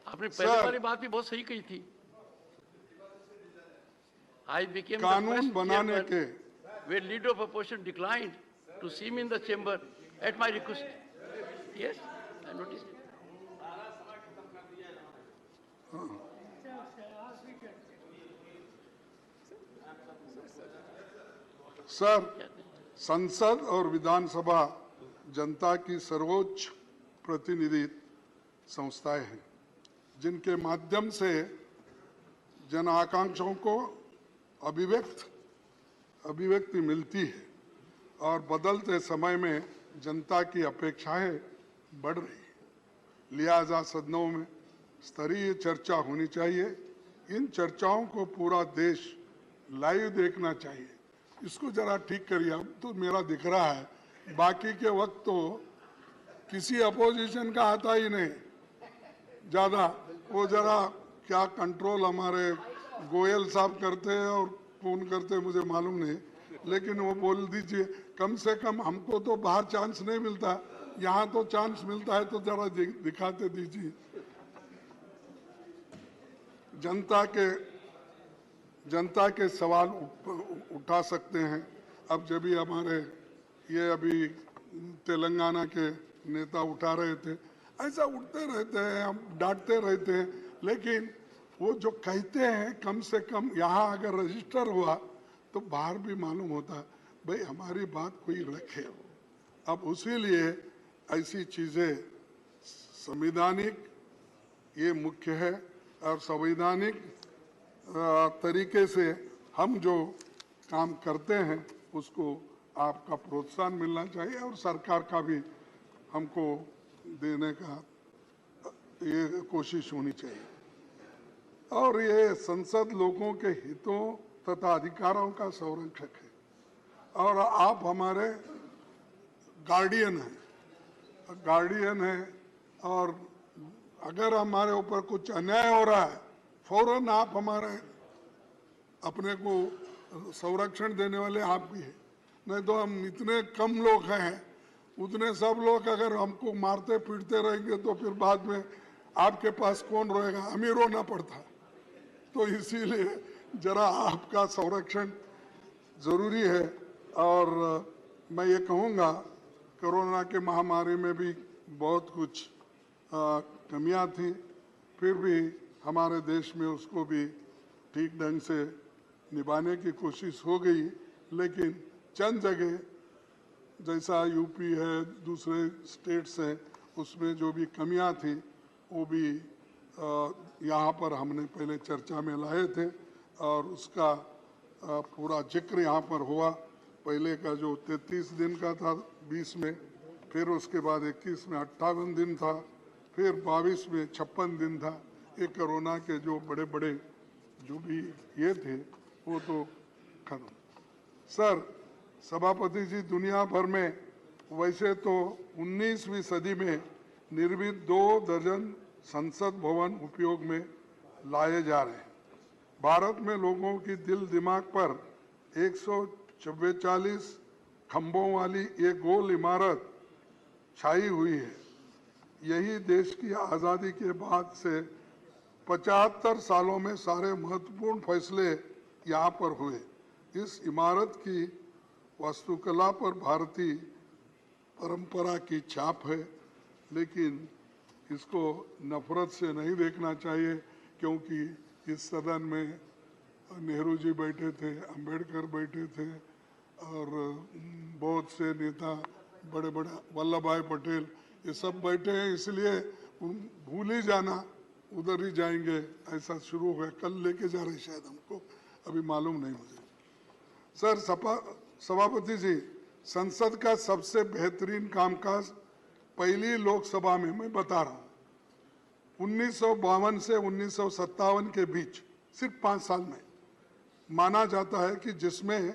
आपने पहले वाली बात भी बहुत सही कही थी। I became the कानून first बनाने chairman के when leader of opposition declined to see me in the chamber at my request. Yes, I noticed it. Sir, संसद और विधानसभा जनता की सर्वोच्च प्रतिनिधि संस्थाएं हैं, जिनके माध्यम से जन आकांक्षाओं को अभिव्यक्ति मिलती है और बदलते समय में जनता की अपेक्षाएं बढ़ रही है। लिहाजा सदनों में स्तरीय चर्चा होनी चाहिए। इन चर्चाओं को पूरा देश लाइव देखना चाहिए। इसको जरा ठीक करिए। अब तो मेरा दिख रहा है, बाकी के वक्त तो किसी अपोजिशन का आता ही नहीं ज्यादा। वो जरा क्या कंट्रोल हमारे गोयल साहब करते हैं और फोन करते हैं, मुझे मालूम नहीं, लेकिन वो बोल दीजिए। कम से कम हमको तो बाहर चांस नहीं मिलता, यहाँ तो चांस मिलता है, तो जरा दिखाते दीजिए। जनता के सवाल उठा सकते हैं। अब जब भी हमारे ये अभी तेलंगाना के नेता उठा रहे थे, ऐसा उठते रहते हैं, हम डांटते रहते हैं, लेकिन वो जो कहते हैं कम से कम यहाँ अगर रजिस्टर हुआ तो बाहर भी मालूम होता है भाई हमारी बात कोई रखे। अब उसी लिए ऐसी चीजें संवैधानिक ये मुख्य है और संवैधानिक तरीके से हम जो काम करते हैं उसको आपका प्रोत्साहन मिलना चाहिए और सरकार का भी हमको देने का ये कोशिश होनी चाहिए। और ये संसद लोगों के हितों तथा अधिकारों का संरक्षक है और आप हमारे गार्डियन हैं और अगर हमारे ऊपर कुछ अन्याय हो रहा है फौरन आप हमारे अपने को संरक्षण देने वाले आप भी हैं। नहीं तो हम इतने कम लोग हैं, उतने सब लोग अगर हमको मारते पीटते रहेंगे तो फिर बाद में आपके पास कौन रहेगा, हमें रोना पड़ता। तो इसीलिए जरा आपका संरक्षण जरूरी है और मैं ये कहूँगा कोरोना के महामारी में भी बहुत कुछ कमियां थी, फिर भी हमारे देश में उसको भी ठीक ढंग से निभाने की कोशिश हो गई। लेकिन चंद जगह जैसा यूपी है, दूसरे स्टेट्स हैं, उसमें जो भी कमियां थी वो भी यहाँ पर हमने पहले चर्चा में लाए थे और उसका पूरा जिक्र यहाँ पर हुआ। पहले का जो 33 दिन का था 20 में, फिर उसके बाद 21 में 58 दिन था, फिर 22 में 56 दिन था। ये कोरोना के जो बड़े बड़े जो भी ये थे वो तो खत्म। सर सभापति जी, दुनिया भर में वैसे तो 19वीं सदी में निर्मित 2 दर्जन संसद भवन उपयोग में लाए जा रहे हैं। भारत में लोगों की दिल दिमाग पर 144 खंभों वाली ये गोल इमारत छाई हुई है। यही देश की आज़ादी के बाद से 75 सालों में सारे महत्वपूर्ण फैसले यहाँ पर हुए। इस इमारत की वास्तुकला पर भारतीय परंपरा की छाप है, लेकिन इसको नफरत से नहीं देखना चाहिए, क्योंकि इस सदन में नेहरू जी बैठे थे, अंबेडकर बैठे थे और बहुत से नेता, बड़े बड़े वल्लभ भाई पटेल, ये सब बैठे हैं। इसलिए भूल ही जाना, उधर ही जाएंगे, ऐसा शुरू हो गया। कल लेके जा रहे शायद, हमको अभी मालूम नहीं मुझे। सर सभापति जी, संसद का सबसे बेहतरीन कामकाज पहली लोकसभा में मैं बता रहा हूँ 1952 से 1957 के बीच सिर्फ 5 साल में माना जाता है कि जिसमें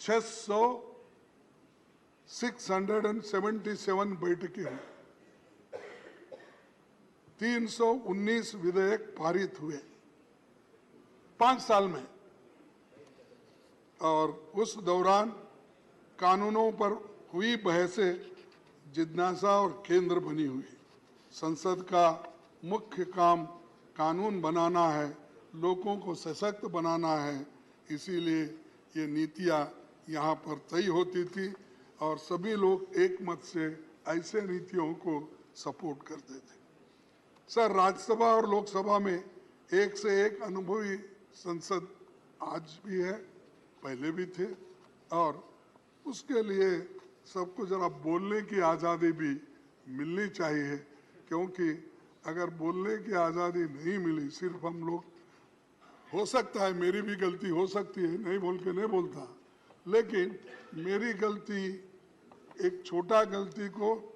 677 बैठकें हुई, 319 विधेयक पारित हुए 5 साल में। और उस दौरान कानूनों पर हुई बहसें जिज्ञासा और केंद्र बनी हुई। संसद का मुख्य काम कानून बनाना है, लोगों को सशक्त बनाना है, इसीलिए ये नीतियाँ यहाँ पर तय होती थी और सभी लोग एक मत से ऐसे नीतियों को सपोर्ट करते थे। सर राज्यसभा और लोकसभा में एक से एक अनुभवी संसद आज भी है, पहले भी थे, और उसके लिए सबको जरा बोलने की आज़ादी भी मिलनी चाहिए, क्योंकि अगर बोलने की आज़ादी नहीं मिली, सिर्फ हम लोग, हो सकता है मेरी भी गलती हो सकती है, नहीं बोल के नहीं बोलता, लेकिन मेरी गलती, एक छोटा गलती को,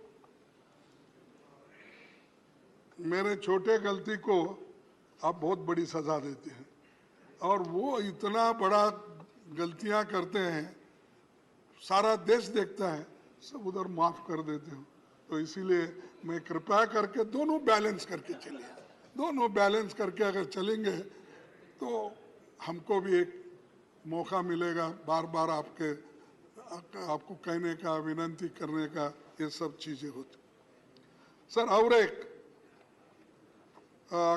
मेरे छोटे गलती को आप बहुत बड़ी सजा देते हैं, और वो इतना बड़ा गलतियां करते हैं, सारा देश देखता है, सब उधर माफ कर देते हो। तो इसीलिए मैं कृपया करके दोनों बैलेंस करके चलिए, दोनों बैलेंस करके अगर चलेंगे तो हमको भी एक मौका मिलेगा बार बार आपको कहने का, विनती करने का, ये सब चीजें होती। सर और एक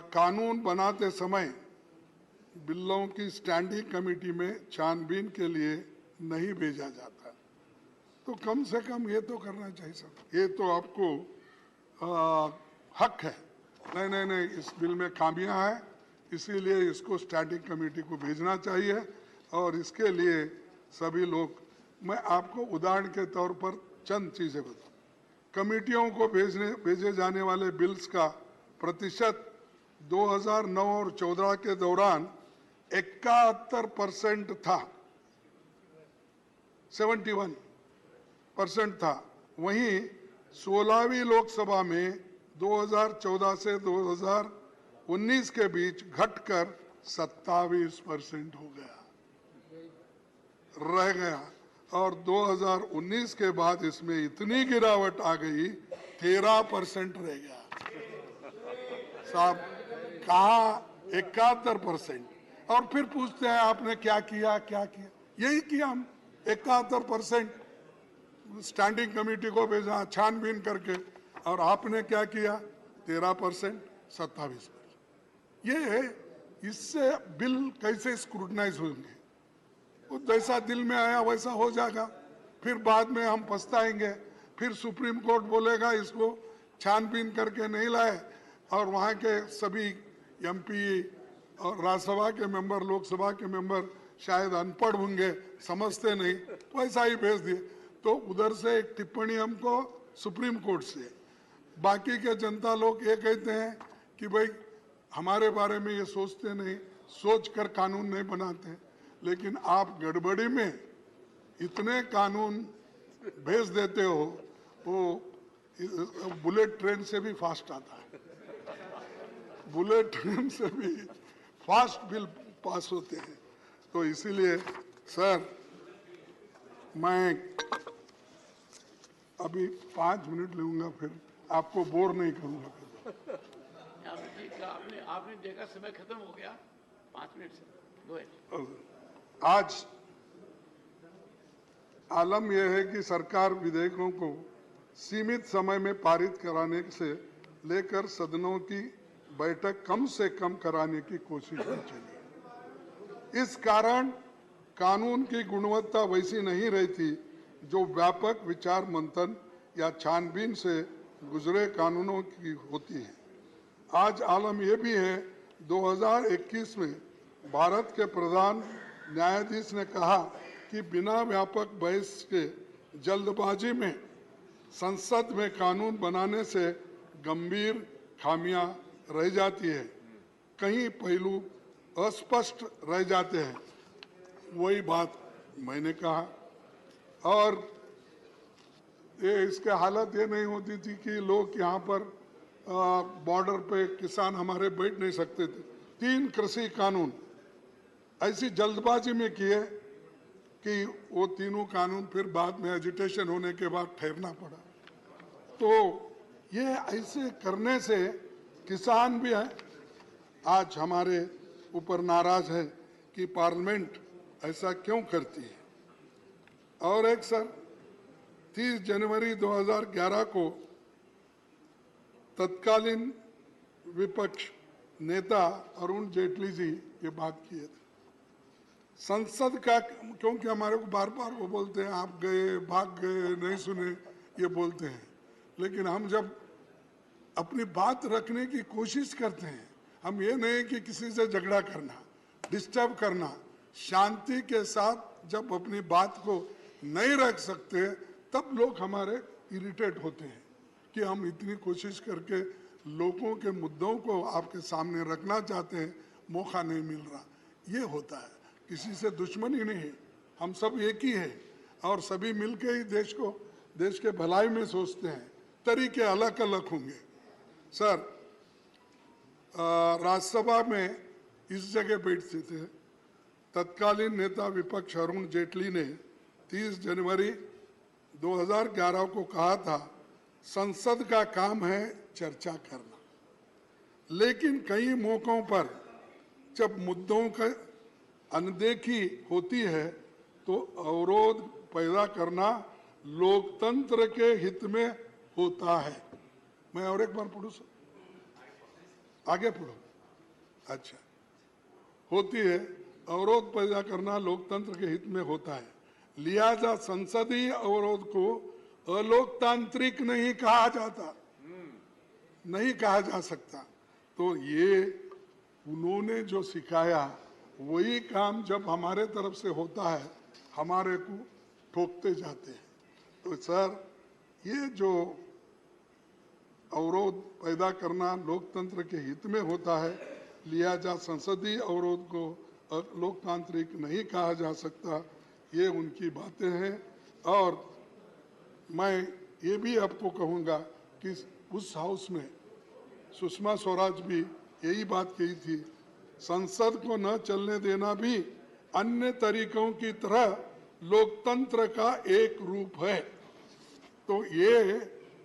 कानून बनाते समय बिलों की स्टैंडिंग कमेटी में छानबीन के लिए नहीं भेजा जाता, तो कम से कम ये तो करना चाहिए सर, ये तो आपको हक है। नहीं, इस बिल में खामियां हैं, इसीलिए इसको स्टैंडिंग कमेटी को भेजना चाहिए। और इसके लिए सभी लोग, मैं आपको उदाहरण के तौर पर चंद चीज़ें बताऊँ। कमेटियों को भेजे जाने वाले बिल्स का प्रतिशत 2009 और 14 के दौरान 71% था, 71% था। वहीं 16वीं लोकसभा में 2014 से 2019 के बीच घटकर 27% हो गया, रह गया। और 2019 के बाद इसमें इतनी गिरावट आ गई 13% रह गया। साहब कहा 71%, और फिर पूछते हैं आपने क्या किया, क्या किया? यही किया हम, 71% स्टैंडिंग कमेटी को भेजा छानबीन करके, और आपने क्या किया? 13%, 27%। ये इससे बिल कैसे स्क्रूटनाइज होंगे? वो जैसा दिल में आया वैसा हो जाएगा। फिर बाद में हम पछताएंगे, फिर सुप्रीम कोर्ट बोलेगा इसको छानबीन करके नहीं लाए, और वहाँ के सभी एमपी और राज्यसभा के मेंबर, लोकसभा के मेंबर शायद अनपढ़ होंगे, समझते नहीं, वैसा ही भेज दिए। तो उधर से एक टिप्पणी हमको सुप्रीम कोर्ट से, बाकी के जनता लोग ये कहते हैं कि भाई हमारे बारे में ये सोचते नहीं, सोच कर कानून नहीं बनाते। लेकिन आप गड़बड़ी में इतने कानून भेज देते हो, वो बुलेट ट्रेन से भी फास्ट आता है, बुलेट ट्रेन से भी फास्ट बिल पास होते हैं। तो इसीलिए सर मैं अभी 5 मिनट लूंगा, फिर आपको बोर नहीं करूंगा। ठीक है, आपने देखा समय खत्म हो गया 5 मिनट से। Go ahead. आज आलम यह है कि सरकार विधेयकों को सीमित समय में पारित कराने से लेकर सदनों की बैठक कम से कम कराने की कोशिश में चली। इस कारण कानून की गुणवत्ता वैसी नहीं रहती जो व्यापक विचार मंथन या छानबीन से गुजरे कानूनों की होती है। आज आलम यह भी है, 2021 में भारत के प्रधान न्यायाधीश ने कहा कि बिना व्यापक बहस के जल्दबाजी में संसद में कानून बनाने से गंभीर खामियां रह जाती है, कई पहलू अस्पष्ट रह जाते हैं। वही बात मैंने कहा, और ये इसके हालत ये नहीं होती थी कि लोग यहाँ पर बॉर्डर पे किसान हमारे बैठ नहीं सकते थे। 3 कृषि कानून ऐसी जल्दबाजी में किए कि वो तीनों कानून फिर बाद में एजिटेशन होने के बाद ठहरना पड़ा। तो ये ऐसे करने से किसान भी है आज हमारे ऊपर नाराज है कि पार्लियामेंट ऐसा क्यों करती है। और एक सर, 30 जनवरी 2011 को तत्कालीन विपक्ष नेता अरुण जेटली जी ये बात किए थे। संसद का, क्योंकि हमारे को बार बार वो बोलते हैं आप गए, भाग गए, नहीं सुने, ये बोलते हैं, लेकिन हम जब अपनी बात रखने की कोशिश करते हैं, हम ये नहीं कि किसी से झगड़ा करना, डिस्टर्ब करना, शांति के साथ जब अपनी बात को नहीं रख सकते तब लोग हमारे इरिटेट होते हैं कि हम इतनी कोशिश करके लोगों के मुद्दों को आपके सामने रखना चाहते हैं, मौका नहीं मिल रहा। ये होता है, किसी से दुश्मनी नहीं है, हम सब एक ही है और सभी मिलके ही देश के भलाई में सोचते हैं। तरीके अलग अलग होंगे। सर, राज्यसभा में इस जगह बैठते थे तत्कालीन नेता विपक्ष अरुण जेटली ने 30 जनवरी 2011 को कहा था, संसद का काम है चर्चा करना, लेकिन कई मौकों पर जब मुद्दों का अनदेखी होती है तो अवरोध पैदा करना लोकतंत्र के हित में होता है। मैं और एक बार पढ़ूं सर, आगे पढ़ो। अच्छा, होती है, अवरोध पैदा करना लोकतंत्र के हित में होता है, लिहाजा संसदीय अवरोध को अलोकतांत्रिक नहीं कहा जाता, नहीं कहा जा सकता। तो ये उन्होंने जो सिखाया वही काम जब हमारे तरफ से होता है हमारे को ठोकते जाते हैं। तो सर, ये जो अवरोध पैदा करना लोकतंत्र के हित में होता है, लिहाजा संसदीय अवरोध को लोकतांत्रिक नहीं कहा जा सकता, ये उनकी बातें हैं। और मैं ये भी आपको कहूँगा कि उस हाउस में सुषमा स्वराज भी यही बात कही थी, संसद को न चलने देना भी अन्य तरीकों की तरह लोकतंत्र का एक रूप है। तो ये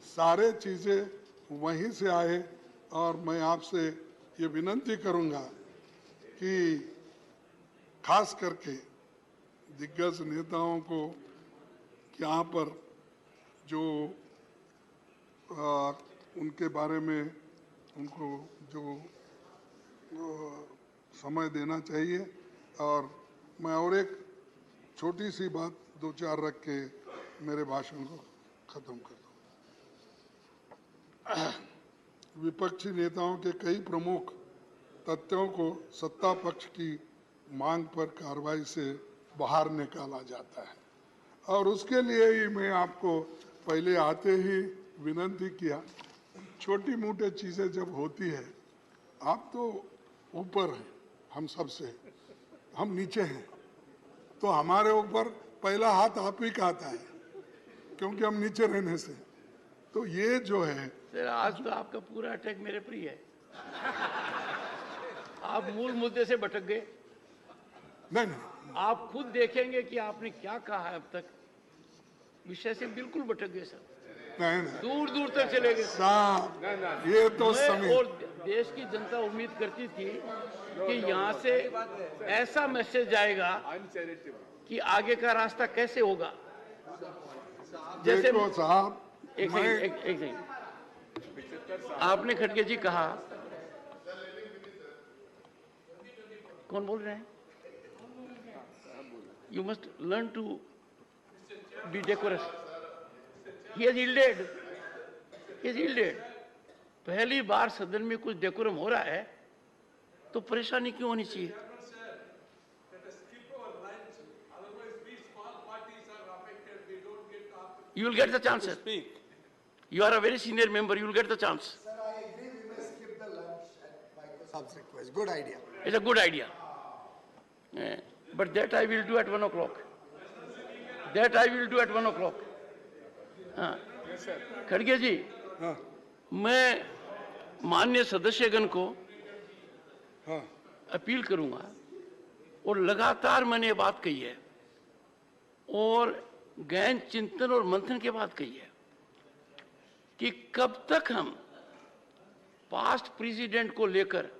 सारे चीज़ें वहीं से आए। और मैं आपसे ये विनंती करूँगा कि खास करके दिग्गज नेताओं को यहाँ पर जो उनके बारे में उनको जो समय देना चाहिए। और मैं और एक छोटी सी बात 2-4 रख के मेरे भाषण को खत्म कर दूं। विपक्षी नेताओं के कई प्रमुख तथ्यों को सत्ता पक्ष की मांग पर कार्रवाई से बाहर निकाला जाता है और उसके लिए ही मैं आपको पहले आते ही विनती किया, छोटी मोटी चीज़ें जब होती है, आप तो ऊपर हैं हम सबसे, हम नीचे हैं, तो हमारे ऊपर पहला हाथ आप ही का आता है क्योंकि हम नीचे रहने से। तो ये जो है सर, आज तो आपका पूरा अटैक मेरे पर ही है। आप मूल मुद्दे से भटक गए। नहीं नहीं, आप खुद देखेंगे कि आपने क्या कहा है अब तक, विषय से बिल्कुल भटक गए सर, नहीं नहीं दूर दूर तक चले गए। साहब, ये तो मैं समय और देश की जनता उम्मीद करती थी कि यहाँ से ऐसा मैसेज जाएगा कि आगे का रास्ता कैसे होगा। जैसे देखो साहब, एक सेकंड, आपने खड़गे जी कहा, कौन बोल रहे हैं? You must learn to be decorous. He has yielded। पहली बार सदन में कुछ डेकोरम हो रहा है तो परेशानी क्यों होनी चाहिए? You will get the chance, sir. You are a very senior member. You will get the chance. Sir, I agree. We may skip the lunch at Michael Saab's request. Good idea. It's a good idea. But that I will do at 1 o'clock. That I will do at 1 o'clock. खड़गे जी, मैं माननीय सदस्यगण को appeal करूंगा, और लगातार मैंने ये बात कही है और गहन चिंतन और मंथन के बाद कही है कि कब तक हम पास्ट प्रेसिडेंट को लेकर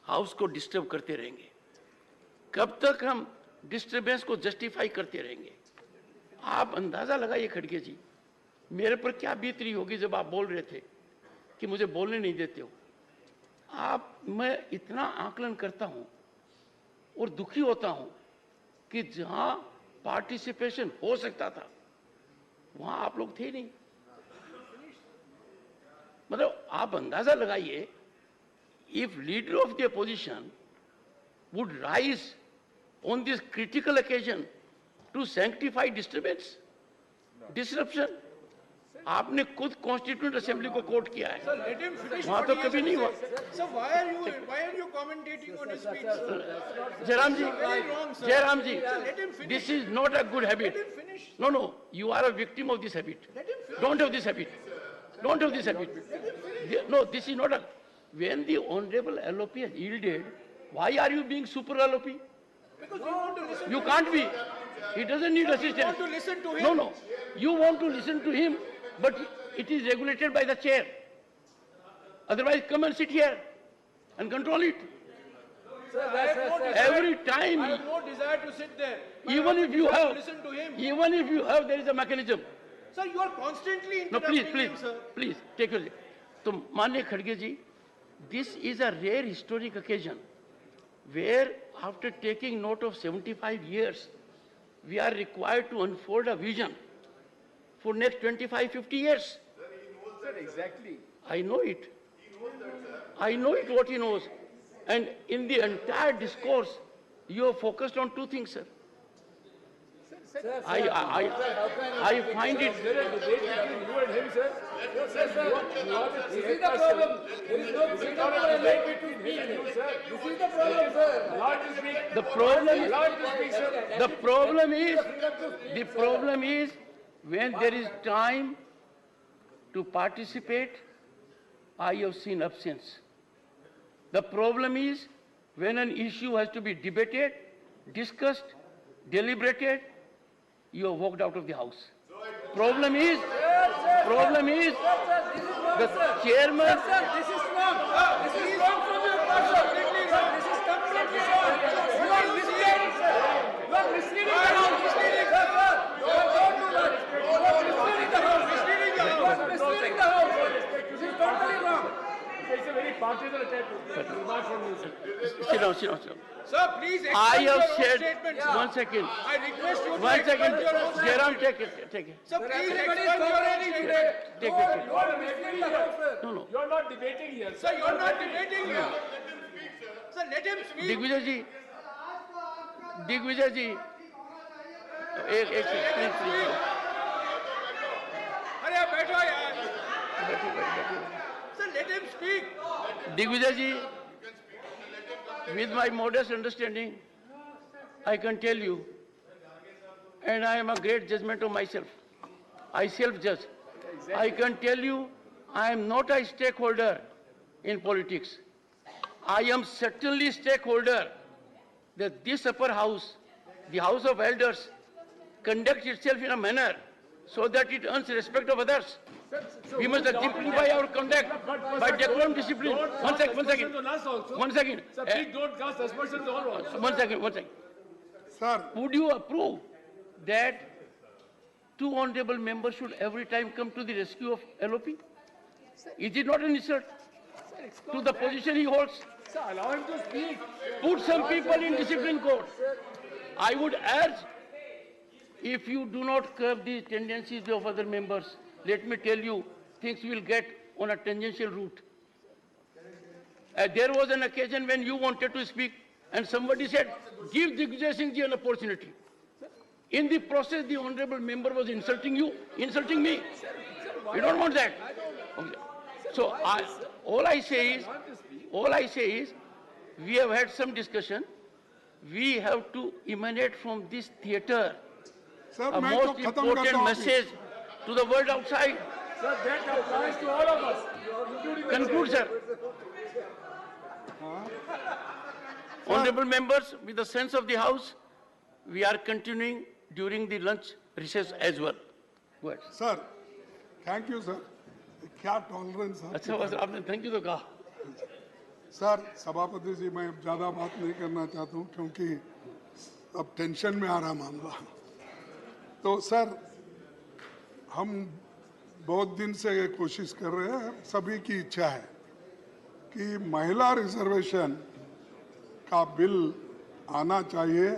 हाउस को डिस्टर्ब करते रहेंगे, कब तक हम डिस्टर्बेंस को जस्टिफाई करते रहेंगे। आप अंदाजा लगाइए खड़गे जी, मेरे पर क्या बीत रही होगी जब आप बोल रहे थे कि मुझे बोलने नहीं देते हो। मैं इतना आकलन करता हूं और दुखी होता हूं कि जहां पार्टिसिपेशन हो सकता था वहां आप लोग थे नहीं। मतलब आप अंदाजा लगाइए, if leader of the opposition would rise on this critical occasion to sanctify disturbance, disruption. आपने खुद कॉन्स्टिट्यूंट असेंबली को कोट किया है, वहां तो कभी नहीं हुआ। So why are you commentating on his speech? Jairam ji, Jairam ji, Let him finish. this is not a good habit. Let him finish. No, you are a victim of this habit. Don't have this habit. Don't have this habit. No, this is not a. When the honorable LOP has yielded, why are you being super LOP? Because you want to listen. You can't be. He doesn't need You assistance. want to listen to him. No. You want to listen to him, but it is regulated by the chair. Otherwise, come and sit here and control it. Every time, I have no desire to sit there. but even I if you desire to have, listen to him. even if you have, there is a mechanism. Sir, you are constantly No, interrupting him, sir. please, take your. So, माननीय खड़गे जी, this is a rare historic occasion where, after taking note of 75 years, we are required to unfold a vision for next 25-50 years. Sir, exactly. I know it. I know it what he knows. And in the entire discourse, you have focused on two things, sir. I find it. There is a debate between you and him, sir. Sir, This is the problem. There is no debate between him and you, sir. This is the problem, sir. Allowed to speak. The problem, Allowed to speak, sir. the problem is when there is time to participate, I have seen absence. The problem is when an issue has to be debated, discussed, deliberated, you have walked out of the house. Problem is the chairman. Sir, this is wrong. This is wrong from your part, sir. Sir, this is completely wrong. You are misleading, sir. You are misleading the house. Sir, don't do that. You are misleading the house. You are misleading the house. This is totally wrong. It's a very What is the remark from you, sir? Sit down, sit down, sit down. Sir, please I explain have your own said, statement. one second, I request you to one explain second, your own Jairam, statement. take it, take it. Sir, please Everybody is explain your own cooperating statement. today. Take it. You are misleading here. No, no. You are not debating here, Sir, you are not debating here. Sir, let him speak. Digvijay जी, दिग्विजय जी, एक please please अरे आप बैठो यार. Sir, let him speak. Digvijay ji, with my modest understanding, I can tell you, and I am a great judgment of myself. I self-judge. I can tell you, I am not a stakeholder in politics. I am certainly stakeholder that this upper house, the House of Elders, conducts itself in a manner so that it earns respect of others. We must exemplify our conduct by decorum discipline. One second. On us also. One second. Sir, please don't cast aspersions on us. One second. Sir Would you approve that two honorable members should every time come to the rescue of LOP? Is it not an insult to the position he holds? Sir, allow him to speak. Put some people in discipline court. I would urge, if you do not curb the tendencies of other members, let me tell you, things will get on a tangential route. There was an occasion when you wanted to speak and somebody said, give Digvijay Singh ji an opportunity. In the process, the honorable member was insulting you, insulting me. We don't want that. Okay. So all I say is, we have had some discussion. We have to emanate from this theater sir a मैं तो most खत्म करता important हूँ message to the world outside. Sir, that applies to all of us, including the Conclude, sir. Honorable members, with the sense of the House, we are continuing during the lunch recess as well. Go ahead. Sir thank you sir क्या tolerance है अच्छा बस आपने thank you तो कहा. Sir सभापति जी मैं ज़्यादा बात नहीं करना चाहता हूँ क्योंकि अब टेंशन में आ रहा मामला. तो सर हम बहुत दिन से ये कोशिश कर रहे हैं, सभी की इच्छा है कि महिला रिजर्वेशन का बिल आना चाहिए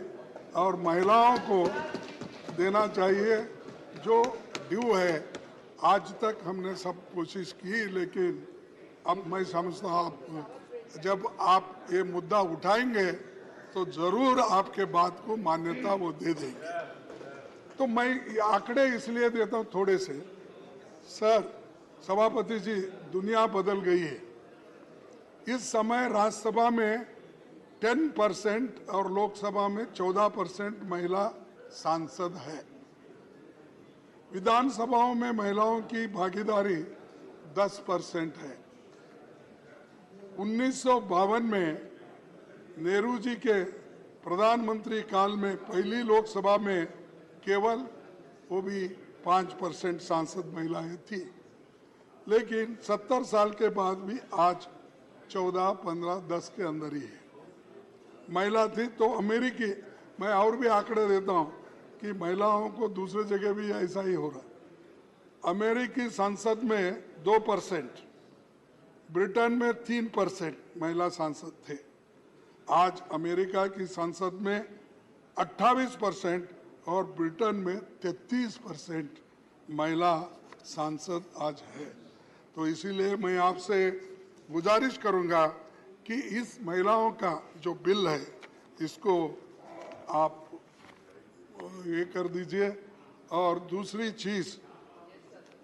और महिलाओं को देना चाहिए जो ड्यू है. आज तक हमने सब कोशिश की, लेकिन अब मैं समझता हूँ आप जब आप ये मुद्दा उठाएंगे तो जरूर आपके बात को मान्यता वो दे देंगे. तो मैं ये आंकड़े इसलिए देता हूँ थोड़े से. सर सभापति जी, दुनिया बदल गई है. इस समय राज्यसभा में 10% और लोकसभा में 14% महिला सांसद है. विधानसभाओं में महिलाओं की भागीदारी 10% है. 1952 में नेहरू जी के प्रधानमंत्री काल में पहली लोकसभा में केवल वो भी 5% सांसद महिलाएं थी, लेकिन 70 साल के बाद भी आज 14, 15, 10 के अंदर ही है महिला थी. तो अमेरिकी, मैं और भी आंकड़े देता हूं कि महिलाओं को दूसरे जगह भी ऐसा ही हो रहा. अमेरिकी संसद में 2%, ब्रिटेन में 3% महिला सांसद थे. आज अमेरिका की संसद में 28% और ब्रिटेन में 33% महिला सांसद आज है. तो इसीलिए मैं आपसे गुजारिश करूंगा कि इस महिलाओं का जो बिल है इसको आप ये कर दीजिए. और दूसरी चीज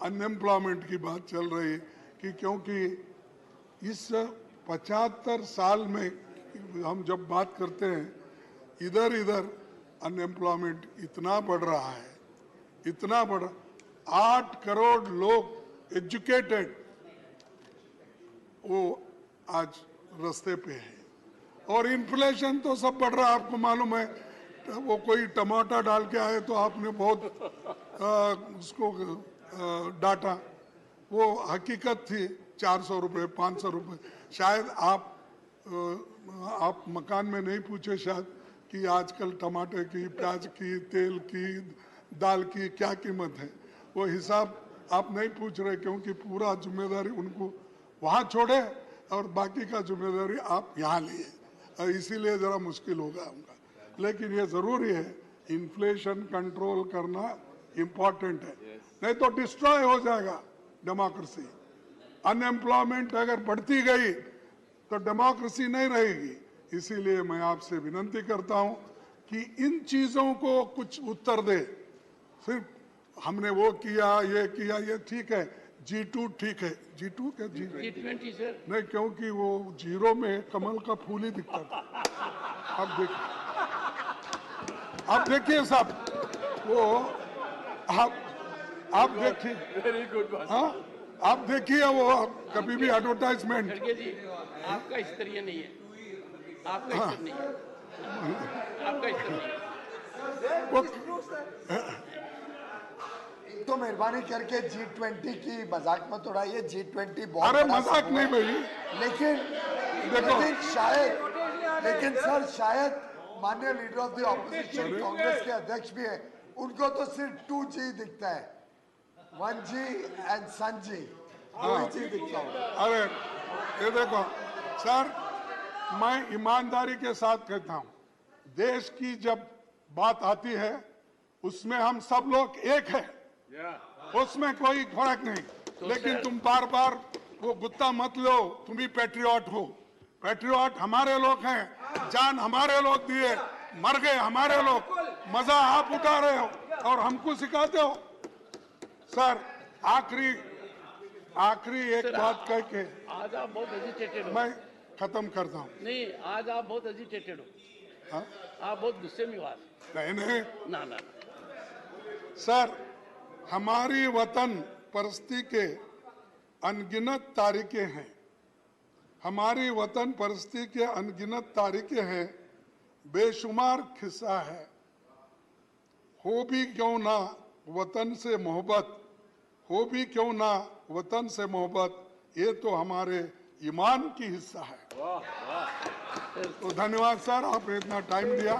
अनएम्प्लॉयमेंट की बात चल रही कि क्योंकि इस 75 साल में हम जब बात करते हैं इधर अनएम्प्लॉयमेंट इतना बढ़ रहा है, इतना बढ़ 8 करोड़ लोग एजुकेटेड वो आज रास्ते पे है. और इन्फ्लेशन तो सब बढ़ रहा है, आपको मालूम है. वो कोई टमाटर डाल के आए तो आपने बहुत उसको डाटा. वो हकीकत थी 400 रुपये 500 रुपये. शायद आप मकान में नहीं पूछे शायद कि आजकल टमाटर की, प्याज की, तेल की, दाल की क्या कीमत है. वो हिसाब आप नहीं पूछ रहे क्योंकि पूरा जिम्मेदारी उनको वहाँ छोड़े और बाकी का जिम्मेदारी आप यहाँ लिए, और इसीलिए ज़रा मुश्किल होगा उनका। लेकिन ये ज़रूरी है, इन्फ्लेशन कंट्रोल करना इम्पोर्टेंट है, नहीं तो डिस्ट्रॉय हो जाएगा डेमोक्रेसी। अनएम्प्लॉयमेंट अगर बढ़ती गई तो डेमोक्रेसी नहीं रहेगी। इसीलिए मैं आपसे विनती करता हूं कि इन चीज़ों को कुछ उत्तर दे। सिर्फ हमने वो किया, ये ठीक है, G2 ठीक है, G2 क्या G20 सर, नहीं, क्योंकि वो जीरो में कमल का फूल ही दिखता था। अब देखिए साहब, वो आप देखिए, Very good, boss. हाँ, आप देखिए वो कभी भी एडवर्टाइजमेंट। खड़गे जी आपका स्तरीय नहीं है, आपका स्तर नहीं है, आपका स्तर नहीं है। वो तो मेहरबानी करके G20 की मजाक मत उड़ाइए। G20 बहुत अरे बड़ा मजाक समूह नहीं है। भाई, लेकिन शायद माननीय leader of the opposition Congress के अध्यक्ष भी हैं, उनको तो सिर्फ 2G दिखता है, 1G and sun ji, 2G दिखता है। अरे ये देखो सर, मैं ईमानदारी के साथ कहता हूं, देश की जब बात आती है उसमें हम सब लोग एक है, उसमें कोई फर्क नहीं। लेकिन तुम बार बार वो गुत्ता मत लो, तुम भी पैट्रियट हो। पैट्रियट हमारे लोग हैं, जान हमारे लोग दिए, मर गए हमारे लोग, मजा आप उठा रहे हो और हमको सिखाते हो। सर आखिरी एक बात कह के आज आप बहुत एजिटेटेड हो। मैं खत्म करता हूँ। नहीं, आज आप बहुत एजिटेटेड हो, हाँ? आप बहुत गुस्से में हो आज। नहीं ना ना, सर, हमारी वतन परस्ती के अनगिनत तारीखें हैं, हमारी वतन परस्ती के अनगिनत तारीखें हैं, बेशुमार खिस्सा है। हो भी क्यों ना वतन से मोहब्बत, हो भी क्यों ना वतन से मोहब्बत, ये तो हमारे ईमान की हिस्सा है। तो धन्यवाद सर, आपने इतना टाइम दिया।